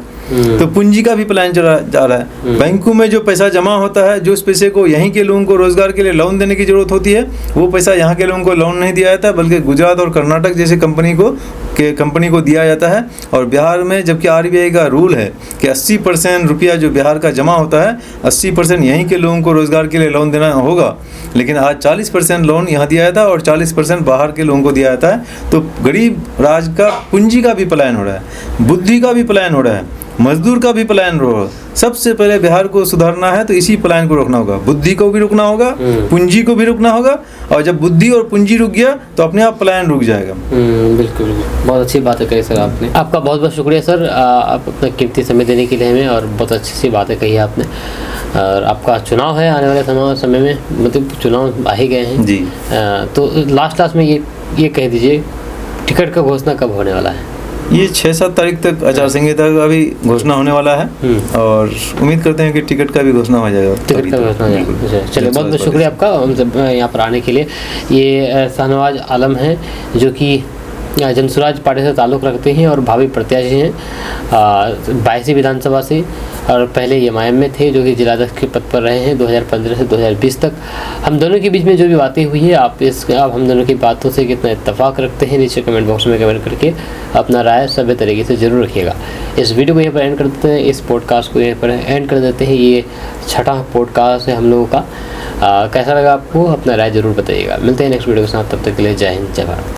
तो पूंजी का भी पलायन चला जा रहा है। बैंकों में जो पैसा जमा होता है, जो उस पैसे को यहीं के लोगों को रोजगार के लिए लोन देने की जरूरत होती है, वो पैसा यहाँ के लोगों को लोन नहीं दिया जाता, बल्कि गुजरात और कर्नाटक जैसे कंपनी को दिया जाता है। और बिहार में जबकि RBI का रूल है कि 80% रुपया जो बिहार का जमा होता है, 80% यहीं के लोगों को रोजगार के लिए लोन देना होगा, लेकिन आज 40% लोन यहाँ दिया जाता है और 40% बाहर के लोगों को दिया जाता है। तो गरीब राज का पूंजी का भी पलायन हो रहा है, बुद्धि का भी पलायन हो रहा है, मजदूर का भी पलायन हो रहा है। सबसे पहले बिहार को सुधारना है तो इसी पलायन को रोकना होगा, बुद्धि को भी रोकना होगा, पूंजी को भी रोकना होगा। और जब बुद्धि और पूंजी रुक गया तो अपने आप पलायन रुक जाएगा। बिल्कुल, बहुत अच्छी बातें कही सर आपने। आपका बहुत बहुत शुक्रिया सर, आप अपना कीमती समय देने के लिए हमें, और बहुत अच्छी सी बातें कही आपने। और आपका चुनाव है आने वाले समय में, मतलब चुनाव आ ही गए हैं जी। तो लास्ट में ये कह दीजिए, टिकट का घोषणा कब होने वाला है? ये 6-7 तारीख तक आचार संहिता का भी घोषणा होने वाला है, और उम्मीद करते हैं कि टिकट का भी घोषणा हो जाएगा। टिकट का घोषणा हो जाएगा। चलिए, बहुत बहुत शुक्रिया आपका हम यहाँ पर आने के लिए। ये शाहनवाज आलम हैं, जो कि जनसुराज पार्टी से ताल्लुक़ रखते हैं और भावी प्रत्याशी हैं 22 विधानसभा से, और पहले MIM में थे, जो कि जिलाध्यक्ष के पद पर रहे हैं 2015 से 2020 तक। हम दोनों के बीच में जो भी बातें हुई है, आप हम दोनों की बातों से कितना इत्तेफाक रखते हैं, नीचे कमेंट बॉक्स में कमेंट करके अपना राय सभ्य तरीके से ज़रूर रखिएगा। इस वीडियो को यहीं पर एंड कर देते हैं, इस पॉडकास्ट को यहीं पर एंड कर देते हैं। ये 6वां पॉडकास्ट है हम लोगों का। कैसा लगा आपको, अपना राय ज़रूर बताइएगा। मिलते हैं नेक्स्ट वीडियो के साथ, तब तक के लिए जय हिंद, जय भारत।